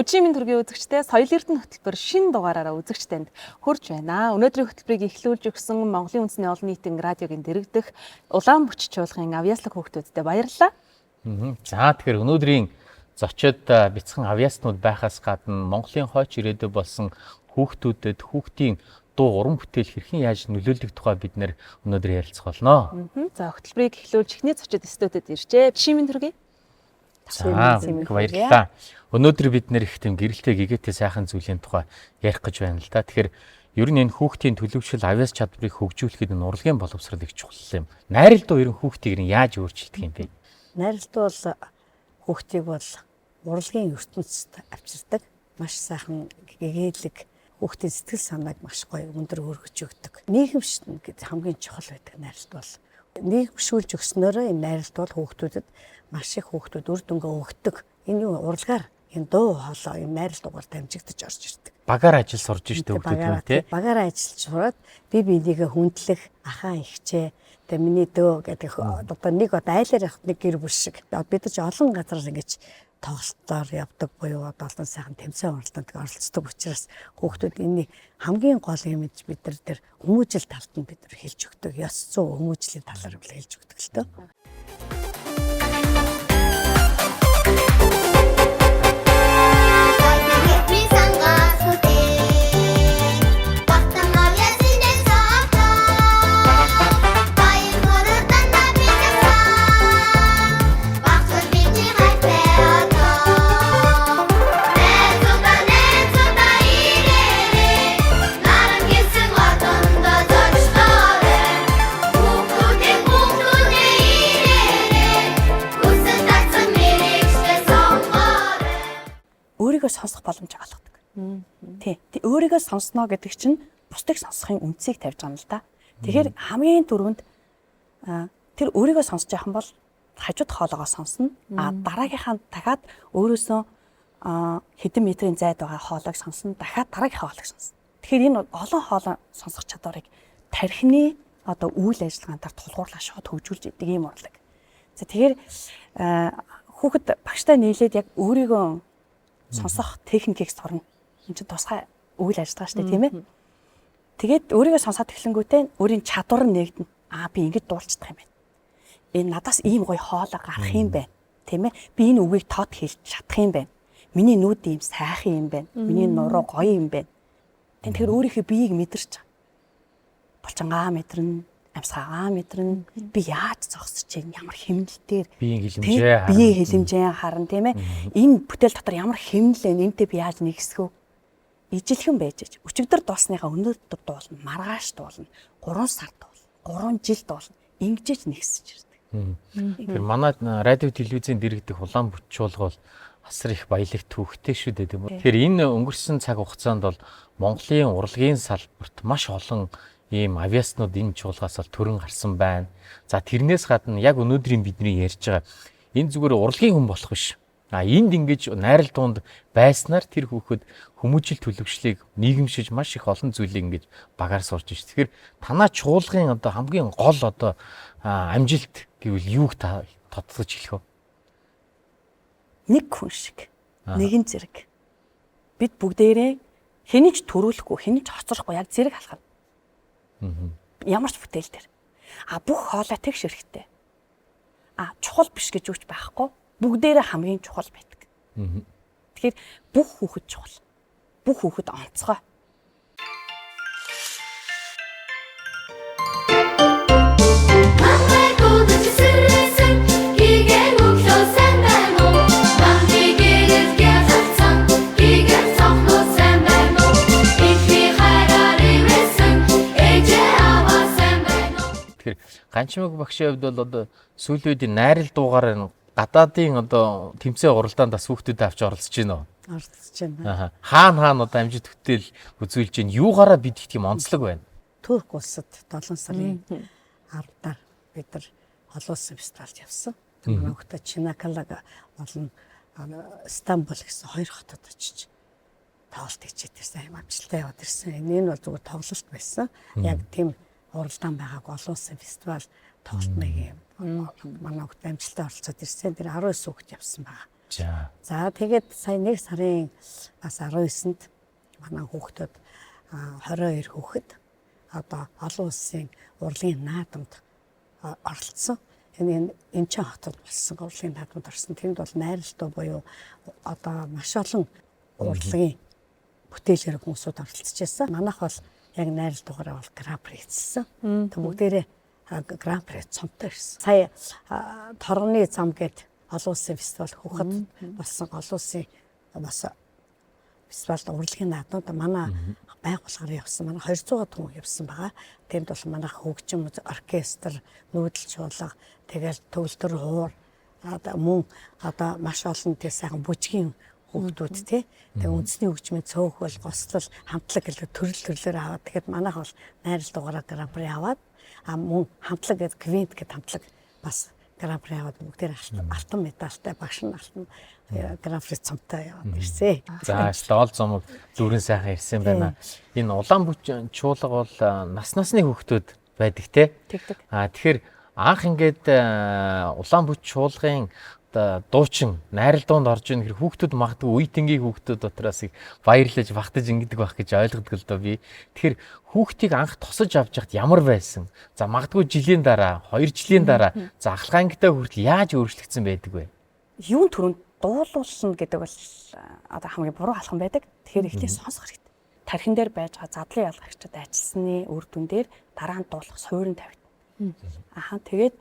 Өчигмийн төргийн үзэгчтэй Соёл Эрдэнэ хөтөлбөр шинэ дугаараараа үзэгчтэнд хүрж байна. Өнөөдрийн хөтөлбөрийг эхлүүлж өгсөн Монголын үндэсний олон нийтийн радиогийн дэргэдэх Улаан Бүч чуулгын авьяаслаг хүүхдүүдтэй баярлалаа. За тэгэхээр өнөөдрийн зочид бяцхан авьяаснууд байхаас гадна Монголын хойч ирээдүй болсон хүүхдүүдэд хүүхдийн дуу уран бүтээл хэрхэн яаж нөлөөлөх тухай бид нэр өнөөдөр ярилцах болно. За хөтөлбөрийг эхлүүлж эхний зочид студиуд иржээ. Өчигмийн төргийн баярлалаа. Өнөөдөр бид нэр их тийм гэрэлтэй гэгээтэй сайхан зүйлийн тухай ярих гэж байна л да. Тэгэхээр ер нь энэ хүүхдийн төлөвшил авьяас чадварыг хөгжүүлэхэд энэ урлагийн боловсрол их чухал юм. Найрал дуу ер нь хүүхдийг яаж өөрчилдөг юм бэ? Найрал дуу бол хүүхдийг бол урлагийн ертөнцид авчирдаг. Маш сайхан гэгээлэг хүүхдийн сэтгэл санааг маш гоё өндөр өргөж өгдөг. Нийгэмшил гэдэг хамгийн чухал байдаг найралт бол. Нийгэмшүүлж өгснөөрөө энэ найралт бол хүүхдүүдэд маш их хүүхдүүд үр дүнгээ өгдөг. Энэ урлагаар энэ дуу хоолой энэ найрал дуугаар дамжигдаж орж ирдэг. Багаар ажил сурж ирдэг хүүхдүүд тийм. Багаар ажиллаж сураад бие биенийгээ хүндлэх, ахаа ихчээ, тэгээ миний дөө гэдэг одоо нэг айлаар явах нэг гэр бүл шиг. Бид ч олон газар ингэж тоглолтоор явдаг буюу олон сайхан тэмцээн оролдонд оролцдог учраас хүүхдүүд энийг хамгийн гол юм бид нар тэр хүмүүжил талд нь бид нар хэлж өгдөг. Ёс зүйн хүмүүжлийн талаар хэлж өгдөг л дөө. Өөрийгөө сонсох боломж олгодог. Тий. Өөрийгөө сонсноо гэдэг чинь бусдыг сонсохын үндсийг тавьж байгаа юм л да. Тэгэхээр хамгийн түрүүнд тэр өөрийгөө сонсож яхан бол хажууд хоолоогоо сонсно. Дараагийнхаа дахиад өөрөөсөө хэдэн метрийн зайд байгаа хоолойг сонсно. Дахиад дараагийнхаа хоолойг сонсно. Тэгэхээр энэ олон хоолой сонсох чадварыг тархины одоо үйл ажиллагаанаар тулгуурлаа шууд хөгжүүлж идэг юм урлаг. За тэгэхээр хүүхэд багштай нийлээд яг өөрийгөө сонсох техникийг сурна. Энд чинь тусгай үйл ажиллагаа шүү дээ, тийм ээ. Тэгээд өөрийгөө сонсоод эхлэнгүүтээ өөрийн чадвар нь нэгдэнэ. Би ингэж дуулцдаг юм байна. Энэ надаас ийм гоё хоолой гарах юм байна. Тийм ээ. Би энэ үгийг тод хэлж чадах юм байна. Миний нүд ийм сайхан юм байна. Миний нуруу гоё юм байна. Тэгэхээр өөрийнхөө биеийг мэдэрч булчингаа мэдэрнэ, амьсгаагаа мэдэрнэ. Би яаж зогсож байна? Ямар хэмнэлтээр биеийн хилэмжээ харна, тийм ээ. Энэ бүтээл дотор ямар хэмнэл вэ? Энтэй би яаж нэгсэх вэ? Ижилхэн байж ич. Өчигдөр дуусныхаа өнөөдөр дуулна, маргааш дуулна, 3 сар дуулна, 3 жил дуулна. Ингэж нэгсэж ирдэг. Тэр манай радио телевизийн дэргэдэх улаан бүч чуулга бол асар их баялагт төвхтэй шүү дээ, тийм үү? Тэгэхээр энэ өнгөрсөн цаг хугацаанд бол Монголын урлагийн салбарт маш олон ийм авиаснууд энэ чуулгаас бол төрөн гарсан байна. За тэрнээс гадна яг өнөөдрийн бидний ярьж байгаа энэ зүгээр урлагийн хүн болох биш. Энд ингэж найрал дунд байснаар тэр хүүхэд хүмүүжил төлөвшлийг нийгэмшиж маш их олон зүйлийг ингэж багаар сурч ш. Тэгэхээр танаа чуулгын одоо хамгийн гол одоо амжилт гэвэл юуг та тодтогч хэлэх вэ? Нэг хүн шиг, нэгэн зэрэг. Бид бүгдээрээ хэнийч төрүүлэхгүй, хэнийч хоцрохгүй яг зэрэг халахна. Ямар ч бүтээл дээр. Бүх хоолой тэгш хэрэгтэй. Чухал биш гэж үуч байхгүй. Бүгдээрээ хамгийн чухал байдаг. Тэгэхээр бүх хүүхэд чухал. Бүх хүүхэд онцгой. Ганчмаг багшийн хувьд бол одоо сүүлийн үеийн найрал дуугаар гадаадын одоо тэмцээн уралдаанд бас хүүхдүүд авч оролцож байна уу? Оролцож байна. Хаана одоо амжилт хөтөл үзүүлж байна? Юугаараа бид их тийм онцлог байна? Турк улсад 7 сарын 10-аар бид нар олон улсын фестивальд явсан. Манай хүүхдүүд Чинакалаг болон Стамбул гэсэн 2 хотод очиж тоглолт хийгээд ирсэн. Амжилттай яваад ирсэн. Энэ бол зүгээр тоглолт байсан. Яг тийм уралдаан байгааг олон улсын фестивал тоглолт нэг юм. Манай хүүхд амжилттай оролцоод ирсэн. Тэр 19 хүүхд явсан байгаа. За тэгээд сая 1 сарын бас 19-нд манай хүүхдүүд 22 хүүхэд одоо олон улсын урлагийн наадамд оролцсон. Энэ ч хотод болсон урлагийн наадамд орсон. Тэнд бол найралтуу буюу одоо маш олон урлагийн бүтээлээр хүмүүсүүд оролцож байсан. Манайх бол яг найралтуугаараа бол гран-при хийсэн. Тэг бүгдээрээ гран-при цомтой ирсэн. Сая торгоны зам гээд олон улсын фестивал хүүхэд болсон олон улсын бас фестивалд урлагийн наадмууд манай байгууллагаар явсан. Манай 200 хүн явсан байгаа. Тэнд бол манай хөгжим оркестр, нүүдэл чуулга, тэгэл төгөлдөр хуур мөн одоо маш олон тий сайхан бүжгийн хүүхдүүд тий. Тэгээ үндэсний хөгжмийн цөөх бол гослол хамтлаг гэлээ төрлөөр аваад тэгэхэд манайх бол найрал дугаараа гран-при аваад мөн хамтлаг гэдэг квинт гэдэг хамтлаг бас гран-при аваад бүгдээр алтан медальтай багш нь алтан гран-при цомтой яваад ирсэн. За стол зомог дүүрэн сайхан ирсэн байна. Энэ улаан бүч чуулга бол нас насны хүүхдүүд байдаг тий. Тэгэхээр анх ингээд улаан бүч чуулгын дуучин найрал дуунд орж ийн хэр хүүхдүүд магадгүй үе тэнгийн хүүхдүүд дотроос их баярлаж багтаж ингэдэг байх гэж ойлгодог л доо би. Тэгэхээр хүүхдийг анх тосож авч яхад ямар байсан? За магадгүй жилийн дараа, 2 жилийн дараа за ахлах ангитай хүртэл яаж өөрчлөгдсөн байдаг вэ? Юун түрүүнд дуулуулна гэдэг бол одоо хамгийн буруу алхам байдаг. Тэгэхээр эхлээд сонсох хэрэгтэй. Тархин дээр байж байгаа задлан ялгагчид ажилласны үр дүн дээр дараа нь дуулах суурин тавигдана. Тэгээд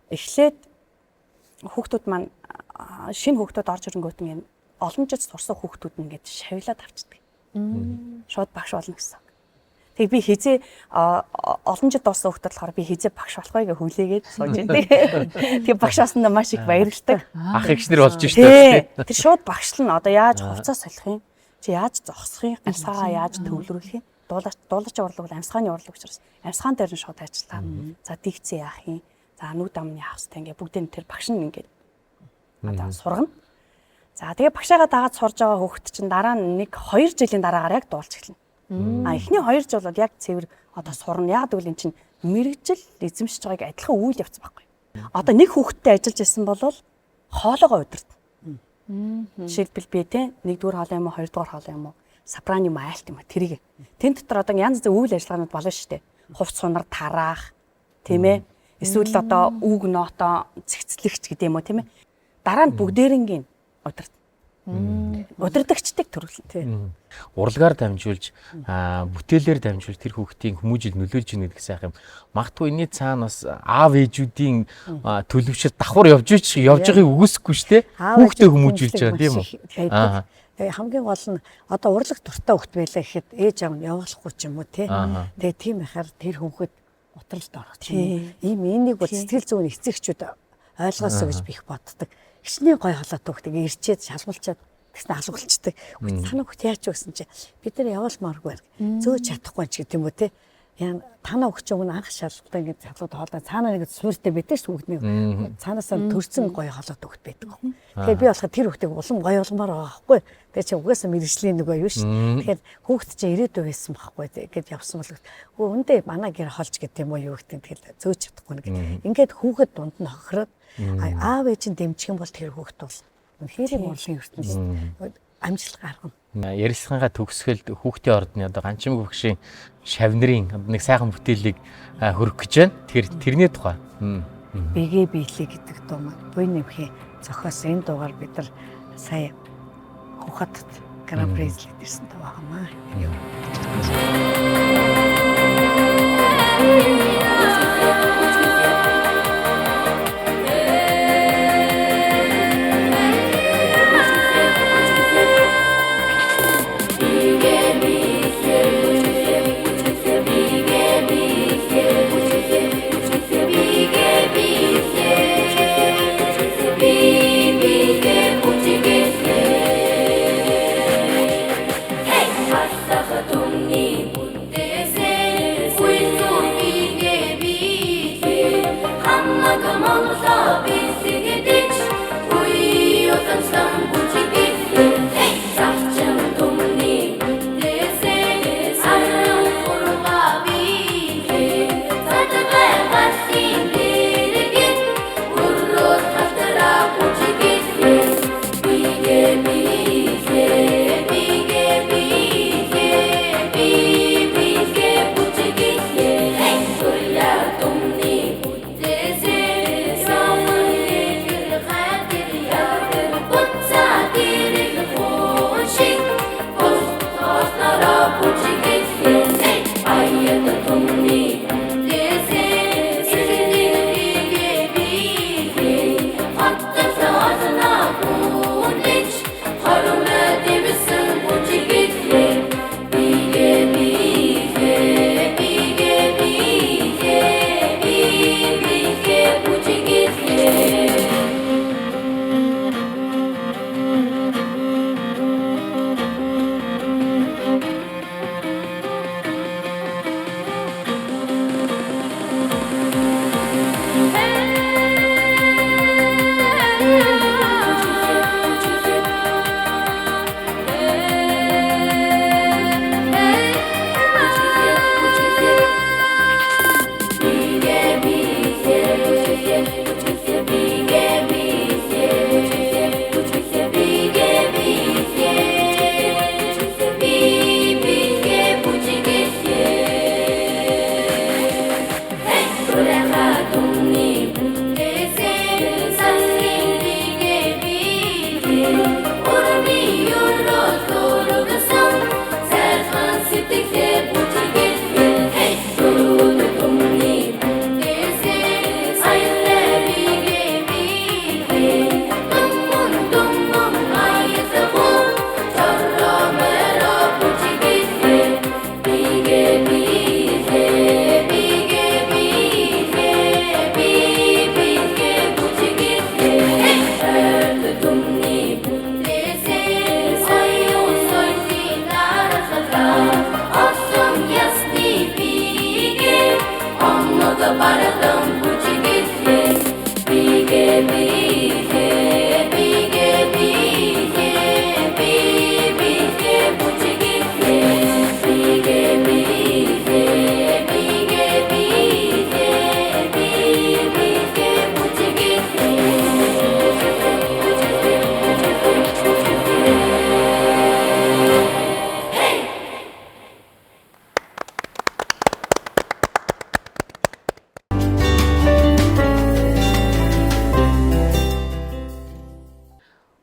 эхлээд хүүхдүүд маань шинэ хүүхдүүд орж ирэнгүүт нь олон жил сурсан хүүхдүүд нь ингээд шавилаад авчдаг. Шууд багш болно гэсэн. Тэгээ би хизээ олон жил дуусан хүүхдүүд болохоор би хизээ багш болох вэ гэж хүлээгээд сууж байдаг. Тэгээ багш басна маш их баярлдаг. Ах эгч нар болж штэ. Тэр шууд багшлна. Одоо яаж хувцас солих юм? Чи яаж зогсох юм? Ганцаагаа яаж төвлөрөх юм? дуулаач урлаг бол амьсгааны урлаг учраас амьсгаан дээр нь шууд ажиллаа. За дикцээ яах юм. За нүд амны хавстай ингээ бүгдийн тэр багш нь ингээ одоо сургана. За тэгээ багшаагаа дагаад сурж байгаа хүүхэд чинь дараа нь 1-2 жилийн дараагаар яг дуулж эхэлнэ. Эхний 2 жил бол яг цэвэр одоо сурна. Яг гэвэл эн чинь мэрэгжил эзэмшиж байгааг адилхан үйл явц байхгүй. Одоо нэг хүүхэдтэй ажиллаж исэн бол хоолоогоо удирдна. Жишээлбэл би те 1-р хоолой юм уу 2-р хоолой юм уу сопрано юм айлт юм тэрийг. Тэн дотор одоо янз бүрийн үйл ажиллагаанууд болно шүү дээ. Хувц сунар тараах тийм ээ. Эсвэл одоо үг ноото цэгцлэгч гэдэг юм уу тийм ээ. Дараа нь бүгдээрингийн удирдагчдыг төрүүлнэ тийм. Урлагаар дамжуулж бүтээлээр дамжуулж тэр хүүхдийн хүмүүжил нөлөөлж ийнэ гэдэг сайхан юм. Магадгүй энэний цаана бас аав ээжүүдийн төлөвшөл давхар явж байгааг үгүйсэхгүй шүү дээ. Хүүхдээ хүмүүжүүлж байгаа тийм үү? Хамгийн гол нь одоо урлаг дуртай хүүхд байлаа гэхэд ээж аав нь явуулахгүй ч юм уу тий. Тэгээ тийм ихаар тэр хүүхэд утралд орох тийм. Ийм энийг бол сэтгэл зүйн эцэгчүүд ойлгоосоо гэж би их боддог. Хичнээн гой халаад хүүхдийг ирчээд шалгуулчаад тэгснэ алгуулцдаг. Танаа хүүхд яач гэсэн чи бид нар явуулмааргүй зөөж чадахгүй ч гэдэг юм уу тий. Яа танаа хүүхд чинь анх шалгалтаа ингэж залууд хоолоо цаанаа нэг суурьтай байдаг ш хүүхдний цаанаасаа төрсэн гоё халаад хүүхд байдаг. Тэгэхээр би болохоо тэр хүүхдийг улам гоё болгомоор байгаа байхгүй. Тэгээ чи угаасаа мэрэгжлийн нэг юу ш. Тэгэхээр хүүхд чинь ирээдүй байсан байхгүй гэд явсан бол өндөө манай гэр холж гэдэг юм уу юу гэдэг тэгэл зөөж чадахгүй нэг. Ингээд хүүхэд дунд нь хохироод аав ээж нь дэмжих юм бол тэр хүүхд бол үнэхээр урлагийн ертөнцид амжилт гаргана. Ярилцлагынхаа төгсгөлд хүүхдийн ордны одоо ганчимг багшийн шавнырын нэг сайхан бүтээлийг хөрөх гэж байна. Тэгэхээр тэрний тухай. Бигээ биелээ гэдэг дуу маань буй нэмхий зохиос энэ дуугаар бид нар сая Ухадд Гран Призлэд ирсэн дуу байгаамаа.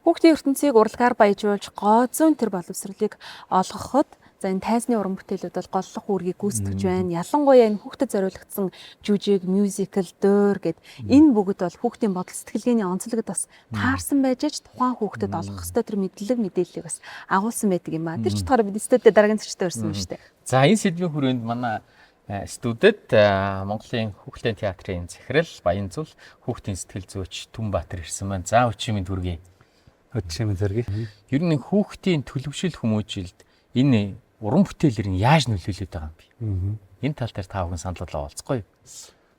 Хүүхдийн ертөнцийг урлагаар баяжуулж гоо зүүн тэр боловсролыг олгоход за энэ тайзны уран бүтээлүүд бол голлох үүргийг гүйцэтгэж байна. Ялангуяа энэ хүүхдэд зориулагдсан жүжиг, мюзикл, дөөр гэд энэ бүгд бол хүүхдийн бодол сэтгэлгээний онцлогод бас таарсан байж ч тухайн хүүхдэд олгох ёстой тэр мэдлэг мэдээллийг бас агуулсан байдаг юм аа. Тэр ч болохоор бид студид дараагийн зочтой ирсэн юм шүү дээ. За энэ сэдвийн хүрээнд манай студид Монголын хүүхдийн театрын захирал Баянзүл хүүхдийн сэтгэл зүйч Түнбаатар ирсэн байна. За өчигмийн төргий. Өчигмийн төргий. Ер нь хүүхдийн төлөвшил хүмүүжилд энэ уран бүтээлэр нь яаж нөлөөлөд байгаа юм бэ? Энэ тал дээр та бүхэн санал болгоо олцгоё.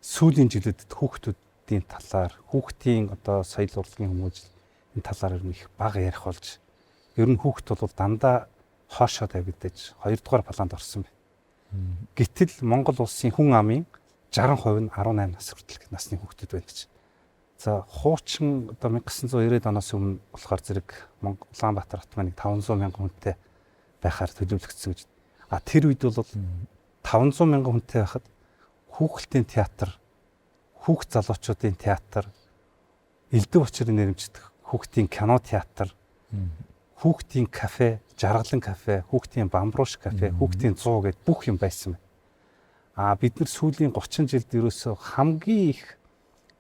Сүүлийн жилүүдэд хүүхдүүдийн талаар, хүүхдийн одоо соёл урлагийн хүмүүжил энэ талаар их бага ярих болж, ер нь хүүхд бол дандаа хоошоо тавигдаж 2 дугаар планд орсон байна. Гэтэл Монгол улсын хүн амын 60% нь 18 нас хүртэлх насны хүүхдүүд байна гэж. За хуучин одоо 1990-ад оноос өмнө болохоор зэрэг Улаанбаатар хот маань 500 мянган хүнтэй байхаар төлөвлөгдсөн гэж. Тэр үед бол 500 мянган хүнтэй байхад хүүхэлдэйн театр, хүүхд залуучуудын театр, элдв очрын нэрмждэг хүүхдийн кино театр, хүүхдийн кафе, жаргалан кафе, хүүхдийн бамбууш кафе, хүүхдийн 100 гэд бүх юм байсан байна. Бид нар сүүлийн 30 жилд ерөөсөө хамгийн их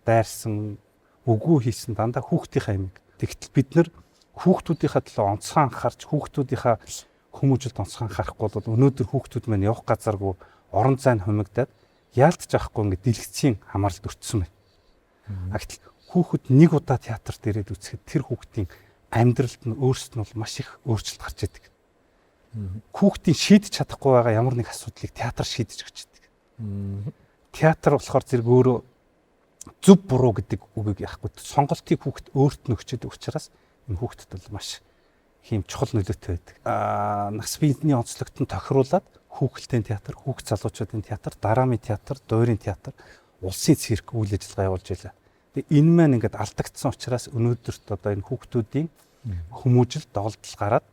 дайрсан, үгүй хийсэн дандаа хүүхдийнхээ амиг. Тэгтэл бид нар хүүхдүүдийнхээ төлөө онцгой анхаарч, хүүхдүүдийнхээ хүмүүжилд онцгой анхаарахгүй бол өнөөдөр хүүхдүүд маань явах газаргүй орон зайн хумигдаад яалтж авахгүй ингээд дэлгэцийн хамааралд өртсөн байна. Гэтэл хүүхэд нэг удаа театрт ирээд үзэхэд тэр хүүхдийн амьдралд нь өөрсдөд нь бол маш их өөрчлөлт гарч идэг. Хүүхдийн шийдэж чадахгүй байгаа ямар нэг асуудлыг театр шийдэж өгч идэг. Театр болохоор зэрэг өөрөө зөв буруу гэдэг үгийг яахгүй. Сонголтыг хүүхэд өөрт нь өгчөд учраас энэ хүүхдэд бол маш хийм чухал нөлөөтэй байдаг. Нас биедний онцлогт нь тохируулаад хүүхэлдэйн театр, хүүхд залуучуудын театр, драмын театр, дуурийн театр, улсын цирк үйл ажиллагаа явуулж байлаа. Тэгээ энэ маань ингээд алдагдсан учраас өнөөдөрт одоо энэ хүүхдүүдийн хүмүүжил доголдол гараад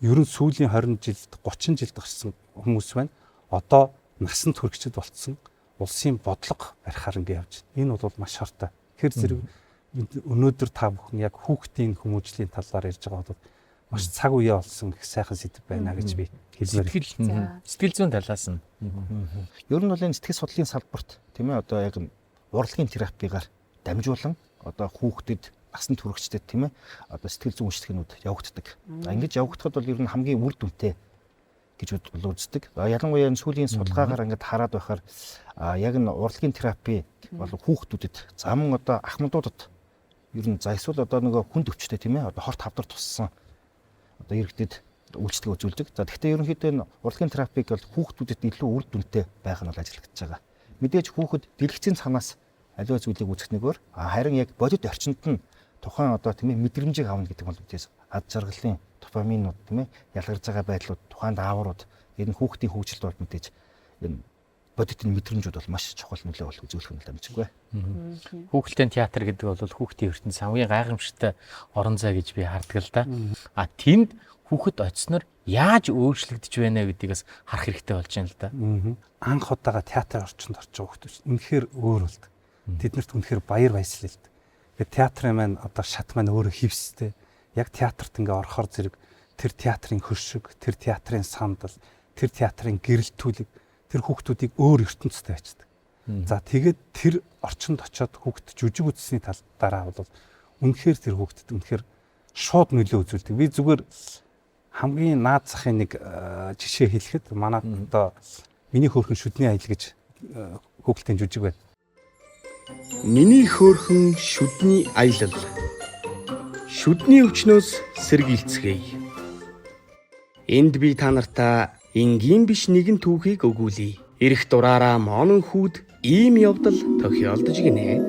ерөн сүүлийн 20 жилд 30 жилд гарсан хүмүүс байна. Одоо насанд хүрэгчд болцсон улсын бодлого барихаар ингээд явж байна. Энэ бол маш хортой. Тэр зэрэг өнөөдөр та бүхэн яг хүүхдийн хүмүүжлийн талаар ярьж байгаа бол маш цаг үе болсон гэх сайхан сэдв байна гэж би хэлмээр. Сэтгэл зүйн талаас нь. Ер нь бол энэ сэтгэл судлалын салбарт тийм ээ одоо яг урлагийн терапигаар дамжуулан одоо хүүхдэд насанд хүрэгчдэд тийм ээ одоо сэтгэл зүйн үйлчилгээнүүд явагддаг. Ингэж явагдахад бол ер нь хамгийн үр дүнтэй гэж үздэг. Ялангуяа энэ сүүлийн судалгаагаар ингээд хараад байхаар яг нь урлагийн терапи бол хүүхдүүдэд зам одоо ахмадуудад ер нь за эсвэл одоо нөгөө хүнд өвчтэй тийм ээ одоо хорт хавдар туссан одоо иргэдэд үйлчлэг үзүүлдэг. За гэхдээ ерөнхийдөө энэ урлагийн терапиг бол хүүхдүүдэд илүү үр дүнтэй байх нь бол ажиглагдаж байгаа. Мэдээж хүүхэд дэлгэцийн цанаас аливаа зүйлийг үзэх нэгээр харин яг бодит орчинд нь тухайн одоо тийм ээ мэдрэмжийг авна гэдэг бол үгээс ад жаргалын дофаминууд тийм ээ ялгарж байгаа байдлууд тухайн дааврууд энэ хүүхдийн хөгжилд бол мэдээж энэ бодитын мэдрэмжүүд бол маш чухал нөлөө үзүүлэх нь дамжиггүй. Хүүхдийн театр гэдэг бол хүүхдийн ертөнц хамгийн гайхамшигтай орон зай гэж би хардаг л да. Тэнд хүүхэд очсноор яаж өөрчлөгдөж байна гэдгээс харах хэрэгтэй болж байна л да. Анх удаага театр орчинд орж байгаа хүүхдүүд үнэхээр өөр болдог. Тэднэрт үнэхээр баяр баясгалтай. Тэгээд театрын маань одоо шат маань өөрөө хевстэй. Яг театрт ингээ орохоор зэрэг тэр театрын хөршиг, тэр театрын сандал, тэр театрын гэрэлтүүлэг тэр хүүхдүүдийг өөр ертөнцтэй ачдаг. За тэгээд тэр орчинд очиод хүүхд жүжиг үзсний дараа бол үнэхээр тэр хүүхдэд үнэхээр шууд нөлөө үзүүлдэг. Би зүгээр хамгийн наад захын нэг жишээ хэлэхэд манай одоо миний хөөрхөн шүдний аялал гэж хүүхдийн жүжиг байна. Миний хөөрхөн шүдний аялал. Шүдний өвчнөөс сэргийлцгээе. Энд би та нартаа энгийн биш нэгэн түүхийг өгүүлье. Ирэх дураараа Монон хүүд ийм явдал тохиолдож гинэ.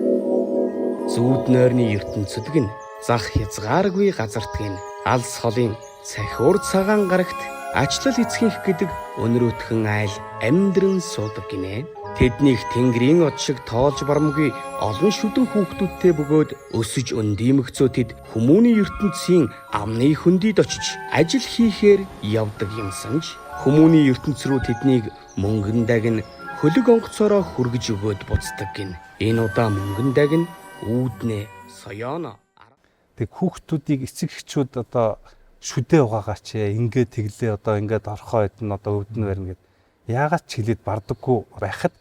Зүүд нойрны ертөнцөд гин зах хязгааргүй газарт гин алс холын цахиур цагаан гарагт ачлал эцгийнх гэдэг өнөрөтгөн айл амьдран суудаг гинэ. Тэднийг тэнгэрийн од шиг тоолж барамгүй олон шүдэн хүүхдүүдтэй бөгөөд өсөж өндиймөгцөө тэд хүмүүний ертөнцийн амны хөндөд очиж ажил хийхээр явдаг юмсанж хүмүүний ертөнц рүү тэднийг мөнгөн дагн хөлөг онгоцоороо хүргэж өгөөд буцдаг гин. Энэ удаа мөнгөн дагн үүднэ соёоно. Тэг хүүхдүүдийг эцэг эхчүүд одоо шүдээ угаагаач ингээд тэглээ одоо ингээд орхоо идэн одоо өвдөн барина гэд яагаад ч хэлээд бардаггүй байхад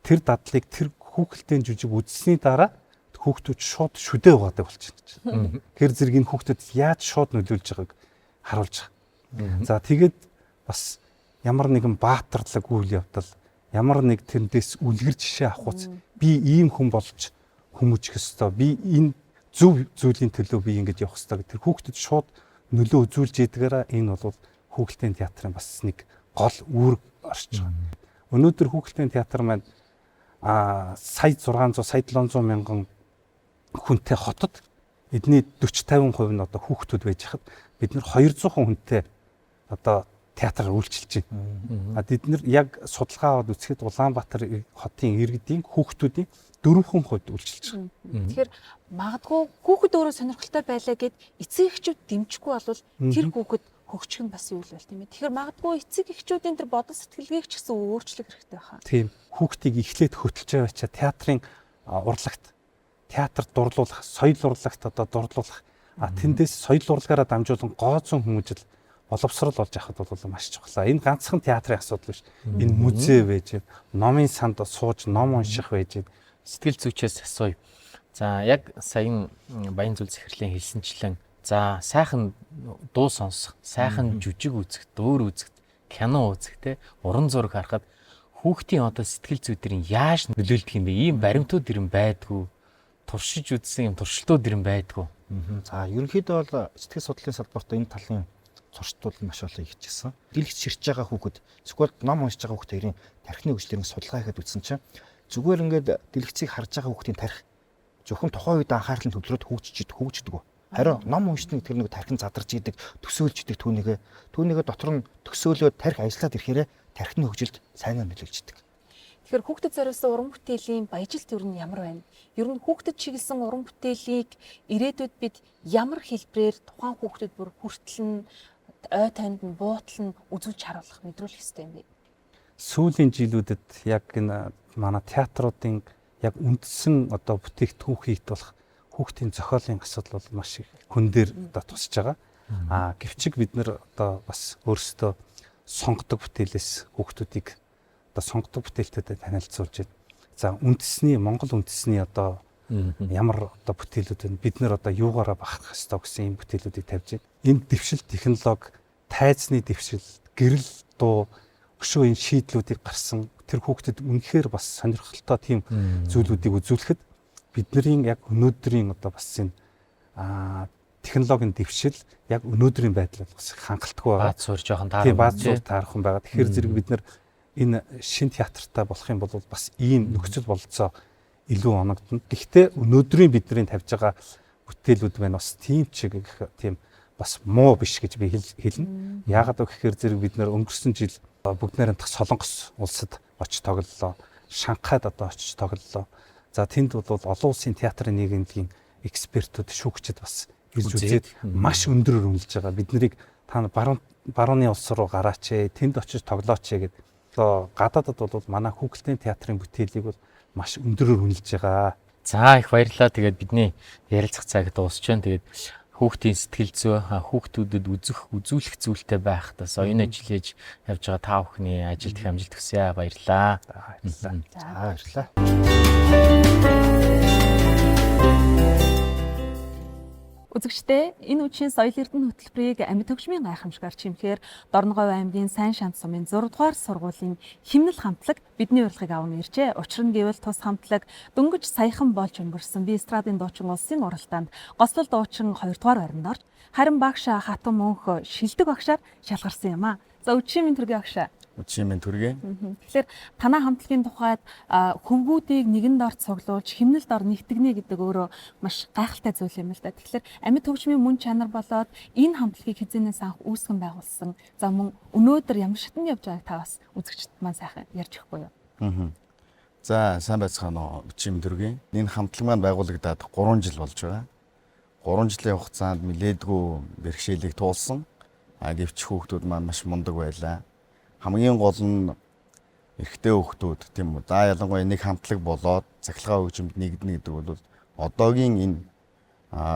тэр дадлыг тэр хүүхэлдэйн жүжиг үзсний дараа хүүхдүүд шууд шүдээ угаадаг болчихно. Гэр зэргийн хүүхдэд яаж шууд нөлөөлж байгааг харуулж байгаа. За тэгээд бас ямар нэгэн баатарлаг үйл явдал ямар нэг тэндээс үлгэр жишээ авахуц би ийм хүн болж хүмүүжих ёстой. Би энэ зөв зүйлийн төлөө би ингэж явах ёстой гэх тэр хүүхдэд шууд нөлөө үзүүлж ядгаараа энэ бол хүүхэлдэйн театрын бас нэг гол үүрэг орж байгаа. Өнөөдөр хүүхэлдэйн театр маань сая 600 сая 700 мянган хүнтэй хотод эдний 40-50% нь одоо хүүхдүүд байж хахад бид нэр 200 хүнтэй одоо театраар үйлчилж байна. Бид нэр яг судалгаа аваад үзэхэд Улаанбаатар хотын иргэдийн хүүхдүүдийн 4% үйлчилж байгаа. Тэгэхээр магадгүй хүүхэд өөрөө сонирхолтой байлаа гэд эцэг эхчүүд дэмжихгүй болвол тэр хүүхэд хөгжих нь бас юу л байл тийм ээ. Тэгэхээр магадгүй эцэг эхчүүдийн тэр бодол сэтгэлгээг ч гэсэн өөрчлөх хэрэгтэй байна. Тийм. Хүүхдийг эхлээд хөтлж байвачаа театрын урлагт театр дурлуулах, соёл урлагт одоо дурлуулах тэндээс соёл урлагаараа дамжуулан гооцон хүмүүжил боловсрол болж яхад бол маш чухал. Энэ ганцхан театрын асуудал биш. Энэ музей байж, номын санд сууж ном унших байж. Сэтгэл зүйчээс асууя. За яг саяхан Баянзүл Захирлийн хэлсэнчлэн за сайхан дуу сонсох, сайхан жүжиг үзэх, дөөр үзэх, кино үзэх те уран зураг харахад хүүхдийн одоо сэтгэл зүйдрийн яаж нөлөөлдөг юм бэ? Ийм баримтууд ирэн байдгүй. Туршиж үзсэн юм туршилтууд ирэн байдгүй. За ерөнхийдөө бол сэтгэл судлалын салбарт энэ талын туршилтууд маш олон хийчихсэн. Дэлгэц ширч байгаа хүүхэд эсвэл ном уншиж байгаа хүүхдийн тархины хөгжлийг судалгаа хийхэд үзсэн чинь зүгээр ингээд дэлгэцийг харж байгаа хүүхдийн тарих зөвхөн тухайн үед анхаарал нь төвлөрөөд хөгждөг. Харин ном уншны тэр нэг тархин задарч идэг, төсөөлж идэг түүнийгээ дотор нь төсөөлөөд тарих ажиллаад ирэхээр тархины хөгжилд сайнаар нөлөөлж идэг. Тэгэхээр хүүхдэд зориулсан уран бүтээлийн баяжилт юу нь ямар байна? Ер нь хүүхдэд чиглэсэн уран бүтээлийг ирээдүйд бид ямар хэлбэрээр тухайн хүүхдэд бүр хүртэл нь ой танд нь буутал нь үзүүлж харуулах мэдрүүлэх хэрэгтэй юм бэ? Сүүлийн жилүүдэд яг энэ манай театруудын яг үндсэн одоо бүтээгдэхүүн хийгдүүлэх хүүхдийн зохиолын асуудал бол маш их хүн дээр одоо тусаж байгаа. Гэвч бид нар одоо бас өөрсдөө сонгодог бүтээлээс хүүхдүүдийг одоо сонгодог бүтээлтэд танилцуулж байна. За Монгол үндэсний одоо ямар одоо бүтээлүүд вэ? Бид нэр одоо юугаараа бахарх ёстой гэсэн ийм бүтээлүүдийг тавьж байна. Энэ дэвшил технологи, тайзны дэвшил, гэрэл дуу өшөө энэ шийдлүүдийг гарсан тэр хүүхдэд үнэхээр бас сонирхолтой тийм зүйлүүдийг үзүүлэхэд бидний яг өнөөдрийн одоо бас энэ технологийн дэвшил яг өнөөдрийн байдлаар бас хангалтгүй байгаа. Бааз суурь жоохон таарах. Тийм бааз суурь таарах байгаа. Тэгэхээр зэрэг бид нар энэ шин театртай болох юм бол бас ийм нөхцөл бололцоо илүү оногдно. Гэхдээ өнөөдрийн бидний тавьж байгаа бүтээлүүд байна бас тийм чиг тийм бас муу биш гэж би хэлнэ. Яагаад гэхээр зэрэг бид нар өнгөрсөн жил бүгд найрамдах Солонгос улсад очиж тоглолоо. Шанхайд одоо очиж тоглолоо. За тэнд бол олон улсын театрын нийгэмийн экспертүүд, шүүгчид бас ирж үзээд маш өндөрөөр үнэлж байгаа. Бид нарыг та барууны улс руу гараач, тэнд очиж тоглооч гэд. Одоо гадаадд бол манай хүүхэлдэйн театрын бүтээлийг бол маш өндөрөөр үнэлж байгаа. За их баярлалаа. Тэгээд бидний ярилцах цаг дуусч байна. Тэгээд хүүхдийн сэтгэл зүй, хүүхдүүдэд үзүүлэх зүйлтэй байх тас оюун ажил хийж явж байгаа та бүхний ажилд их амжилт хүсье. Баярлалаа. За баярлалаа. Үзэгчдээ энэ үеийн соёл эрдэнэ хөтөлбөрийг амьд хөгжмийн гайхамшигар чимхээр Дорноговь аймгийн Сайн шант сумын 6 дугаар сургуулийн химнэл хамтлаг бидний урилгыг аван иржээ. Учир нь гэвэл тус хамтлаг дөнгөж саяхан болж өнгөрсөн би эстрадын дуучин улсын уралдаанд гослол дуучин 2 дугаар байранд орж харин багш хатан мөнх шилдэг багшаар шалгарсан юм а. За өчигшийн төргийн багш Үчимэн төргий. Тэгэхээр танаа хамтлагийн тухайд хөвгүүдийг нэгэнд орж цуглуулж химнэлд ор нэгтгэнэ гэдэг өөрөө маш гайхалтай зүйл юм л да. Тэгэхээр амьд хөгжмийн мөн чанар болоод энэ хамтлагийг хизээнээс анх үүсгэн байгуулсан. За мөн өнөөдөр ямар шатнд явж байгааг та бас үзэгчд маань сайхан ярьж өгөхгүй юу? За сайн байцгаана уу Үчимэн төргий. Энэ хамтлаг маань байгуулагдаад 3 жил болж байгаа. 3 жилийн хугацаанд нэлээдгүй бэрхшээлийг туулсан. Гэвч хүүхдүүд маань маш мундаг байлаа. Хамгийн гол нь эрэгтэй хүүхдүүд тийм үү. За ялангуяа нэг хамтлаг болоод цахилгаан хөгжимд нэгдэнэ гэдэг бол одоогийн энэ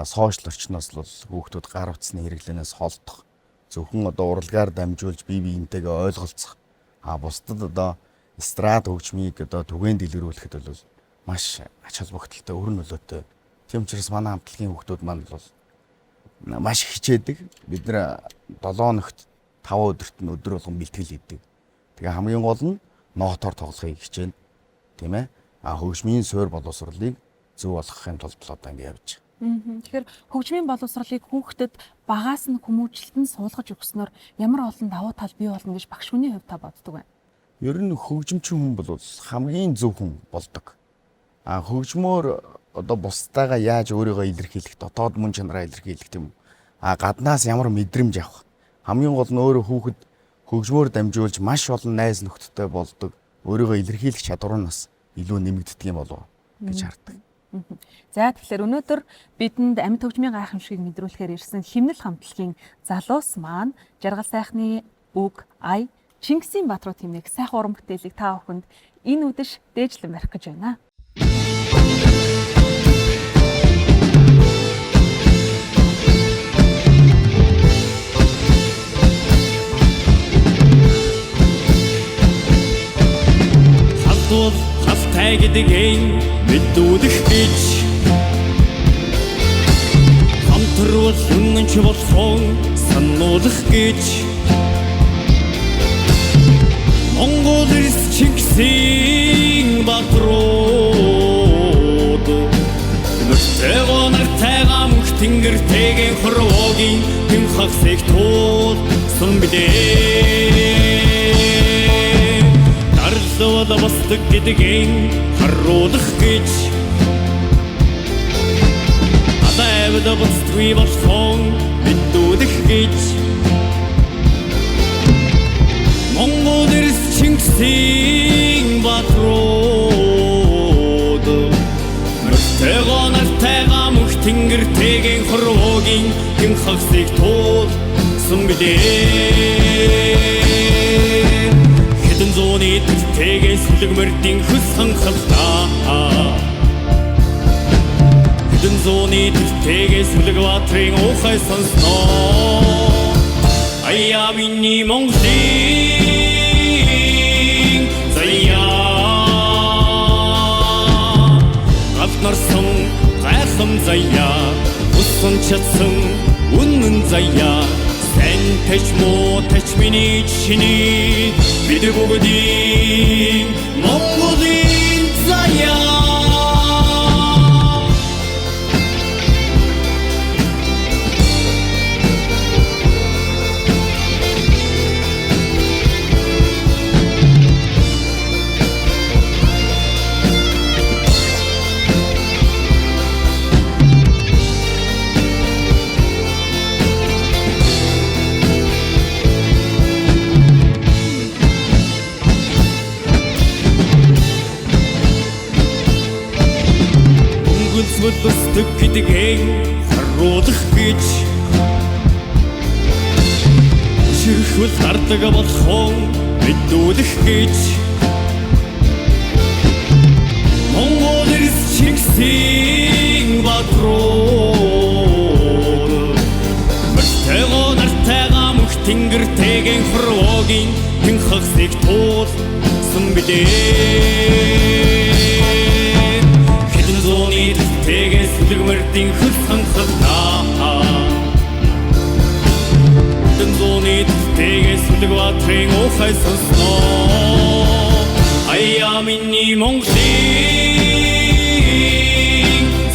сошиал орчноос л хүүхдүүд гар утасны хэрэглэнээс холдох. Зөвхөн одоо урлагаар дамжуулж бие биентэйгээ ойлголцох. Бусдад одоо эстрад хөгжмийг одоо түгээн дэлгэрүүлэхэд бол маш ач холбогдолтой өрн нөлөөтэй. Тийм учраас манай хамтлагийн хүүхдүүд маань бол маш хичээдэг. Бид нэр 7 хоногт 5 өдөрт нь өдөр болгон бэлтгэл хийдэг. Тэгээ хамгийн гол нь ноотоор тоглохыг хичээнэ. Тийм ээ. Хөгжмийн суурь боловсролыг зөв болгохын тулд одоо ингэ явж байгаа. Тэгэхээр хөгжмийн боловсролыг хүүхдэд багаас нь хүмүүжлэлтэн суулгаж өгснөөр ямар олон давуу тал бий болно гэж багш хүний хувьд та боддог байна? Ер нь хөгжимчин хүн бол хамгийн зөв хүн болдог. Хөгжмөөр одоо бусдаагаа яаж өөрийгөө илэрхийлэх, дотоод мөн чанараа илэрхийлэх тийм үү. Гаднаас ямар мэдрэмж авах. Хамгийн гол нь өөрөө хүүхэд хөгжмөөр дамжуулж маш олон найз нөхдөдтэй болдог. Өөрийгөө илэрхийлэх чадвар нь бас илүү нэмэгддэг юм болов гэж хардаг. За тэгэхээр өнөөдөр бидэнд амьд хөгжмийн гайхамшигыг мэдрүүлэхээр ирсэн химнэл хамтлагийн залуус маань жаргал сайхны үг ая Чингисийн Баатруу тэмээх сайхан уран бүтээлийг та бүхэнд энэ үдэш дээжлэн барих гэж байна. Халдвал халтай гэдгийг мэдүүлэх гэж хамтрал үнэнч болохон сануулах гэж Монгол эрс Чингисийн Баатрууд нүртэйгөө нартайгаа мөнх тэнгэртэйгэн хорвоогийн хэн хагсыг туулсан бидээ Дарлуул босдог гэдгийг харуулах гэж Адайвд босдгүй болсон мэдүүлэх гэж Монгол эрс Чингисийн Баатрууд нүртэйгөө нартайгаа мөнх тэнгэртэйгэн хорвоогийн хэн хагсыг туулсан бидээ Хэдэн зууны төлтэйгэн сүлгмэрдийн хөс ханхалтаа Хэдэн зууны төлтэйгэн сүлг Баатрын ухай сонсноо Ая миний Монголын заяа Галт нарсан гайхам заяа Усан чадсан үнэн заяа Сайн тач муу тач миний чиний Бид бүгдийн Монголын заяа Өстөг гэдгийг харуулах гэж Ширхвэл гардаг болохон мэдүүлэх гэж Монгол эрс Чингисийн Баатрууд нүртэйгөө нартайгаа мөнх тэнгэртэйгэн хорвоогийн хэн хагсыг туулсан бидээ Хэдэн зууны төлтэйгэн сүлгмэрдийн хөс ханхалтаа Хэдэн зууны төлтэйгэн сүлг Баатрын ухай сонсноо Ая миний Монголын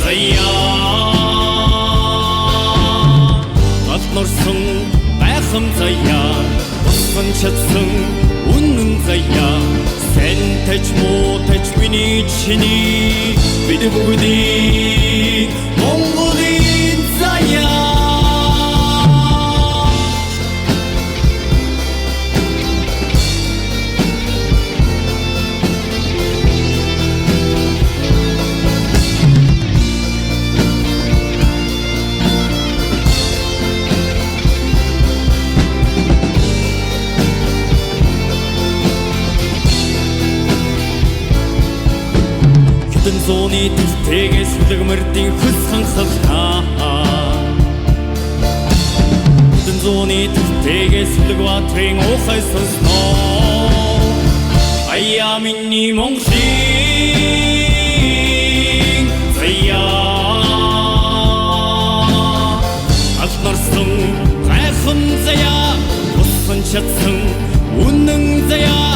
заяа Галт нарсан гайхам заяа Усан чадсан үнэн чиний бид бүгдийг Монголын заяа. Зуны тэлтээгээс үлгмэрдийн хөс ханхалтаа. Зуны тэлтээгээс үлгватрын ухай сонсноо. Аяа миний Монголын заяа. Алнарсан гайхан заяа, усан чадсан үнэн заяа.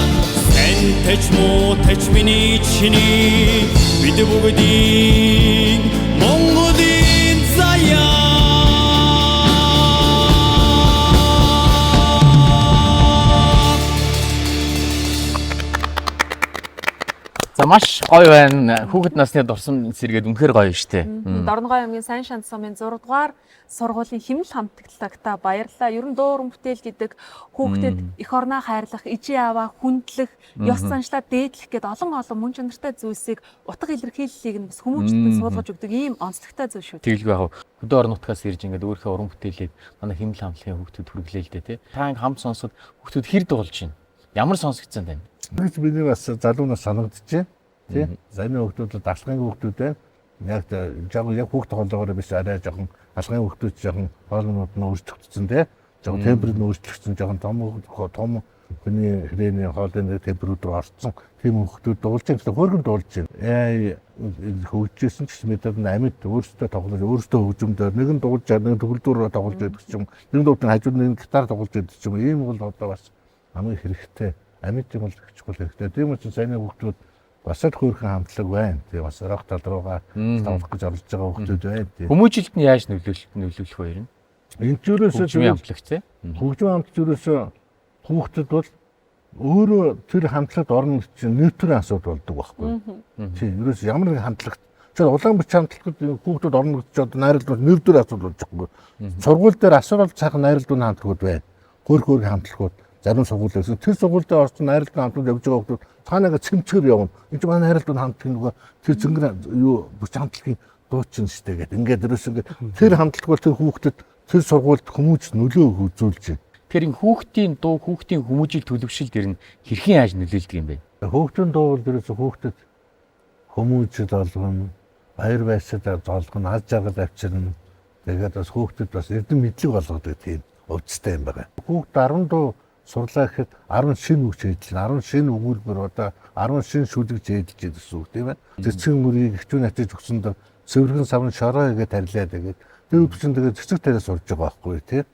Тэч муу тэч миний чиний бид бүгдийг Монголын заяа. За маш гоё байна. Хүүхэд насны дурсам зэрэгэд үнэхээр гоё шүү дээ. Дорногой аймгийн Сайн Шанд сумын 6 дугаар сургуулийн хэмнэл хамтлагтаа баярлалаа. Ер нь дуу уран бүтээл гэдэг хүүхдэд эх орноо хайрлах, ижээ аваа хүндлэх, ёс заншлаа дээдлэх гэдэг олон мөн чанартай зүйлсийг утга илэрхийллийг нь бас хүмүүжтэд суулгаж өгдөг ийм онцлогтой зүйл шүү. Тэгэлгүй яг хөдөө орон нутгаас ирж ингээд өөрийнхөө уран бүтээлийг манай хэмнэл хамтлагийн хүүхдүүд хүргэлээ л дээ тий. Та ингээм хамт сонсоход хүүхдүүд хэр дуулж байна? Ямар сонсогдсон тань? Тэгж миний бас залуунаас санагдчихэ. Тий. Замын хүүхдүүд даалгын хүүхдүүд байна. Яг хүүхд тоглоогоор биш арай жоохон алгын хүүхдүүд жоохон хоолнууд нь өөрчлөгдсөн тий. Жоохон температур нь өөрчлөгдсөн, жоохон том хүний хүрээний хоолны температур руу орсон. Тийм хүүхдүүд дуулж байгаа. Хөөргөн дуулж байна. Хөгжижсэн ч мэдээд амьд өөрсдөө тоглож, өөрсдөө хөгжмөөр нэг нь дуулж, нэг төгөлдөр тоглож байдаг ч юм. Нэг дуудан хажууд нь гитар тоглож байдаг ч юм. Ийм бол одоо бас хамгийн хэрэгтэй. Амьд юм бол хэвчгүй хэрэгтэй. Тийм учраас сайн хүүхдүүд бас л хөөрхөн хамтлаг байна. Тэгээ бас рок тал руугаа тавлах гэж орж байгаа хүүхдүүд байна. Хүмүүжилт нь яаж нөлөөлөх вэ юм? Энэ зүрээс хамтлагч тий. Хөгжим хамтлагч зүрээс хүүхдүүд бол өөрөө тэр хамтлагт орно чинь нейтрал асуудал болдог байхгүй. Тийм. Ерөөс ямар нэг хамтлагт Улаанбаатар хамтлагт хүүхдүүд орно гэж одоо найруулгууд нейтрал асуудал болж байгаа юм. Сургууль дээр асуурал цаахан найруулгын хамтлагууд байна. Хөөрхөн хамтлагууд зарим сургуулиас тэр сургуультай орсон найруулгын хамтлаг явж байгаа хүүхдүүд цаанаага цэмцгээр явна. Энд манай найруулгын хамтлаг нөгөө тэр зөнгөр юу бүч хамтлагийн дуучин штэ гэдэг. Ингээд ерөөс ингээд тэр хамтлаг бол тэр хүүхдэд тэр сургуульд хүмүүж нөлөө үзүүлж байна. Тэр энэ хүүхдийн дуу, хүүхдийн хүмүүжил төлөвшил дэр нь хэрхэн яаж нөлөөлдөг юм бэ? Хүүхдийн дуу бол ерөөс хүүхдэд хүмүүжил олгоно, баяр баясгалаар золгоно, аз жаргал авчирна. Тэгээд бас хүүхдэд бас эрдэм мэдлэг болгодог тийм өвчтэй юм байна. Хүүхд 10 дуу сурлаа гэхэд 10 шинэ үг хэлсэн, 10 шинэ өгүүлбэр одоо 10 шинэ шүлэг зээдэлж идсэн үг тийм ээ. Цэцэг мөрийг хөвчүүн атиж өгсөнд цэвэрхэн савн шороо игээд тарилаа тэгээд тэр үпчин тэгээд цэцэг тариас урж байгаа байхгүй тийм.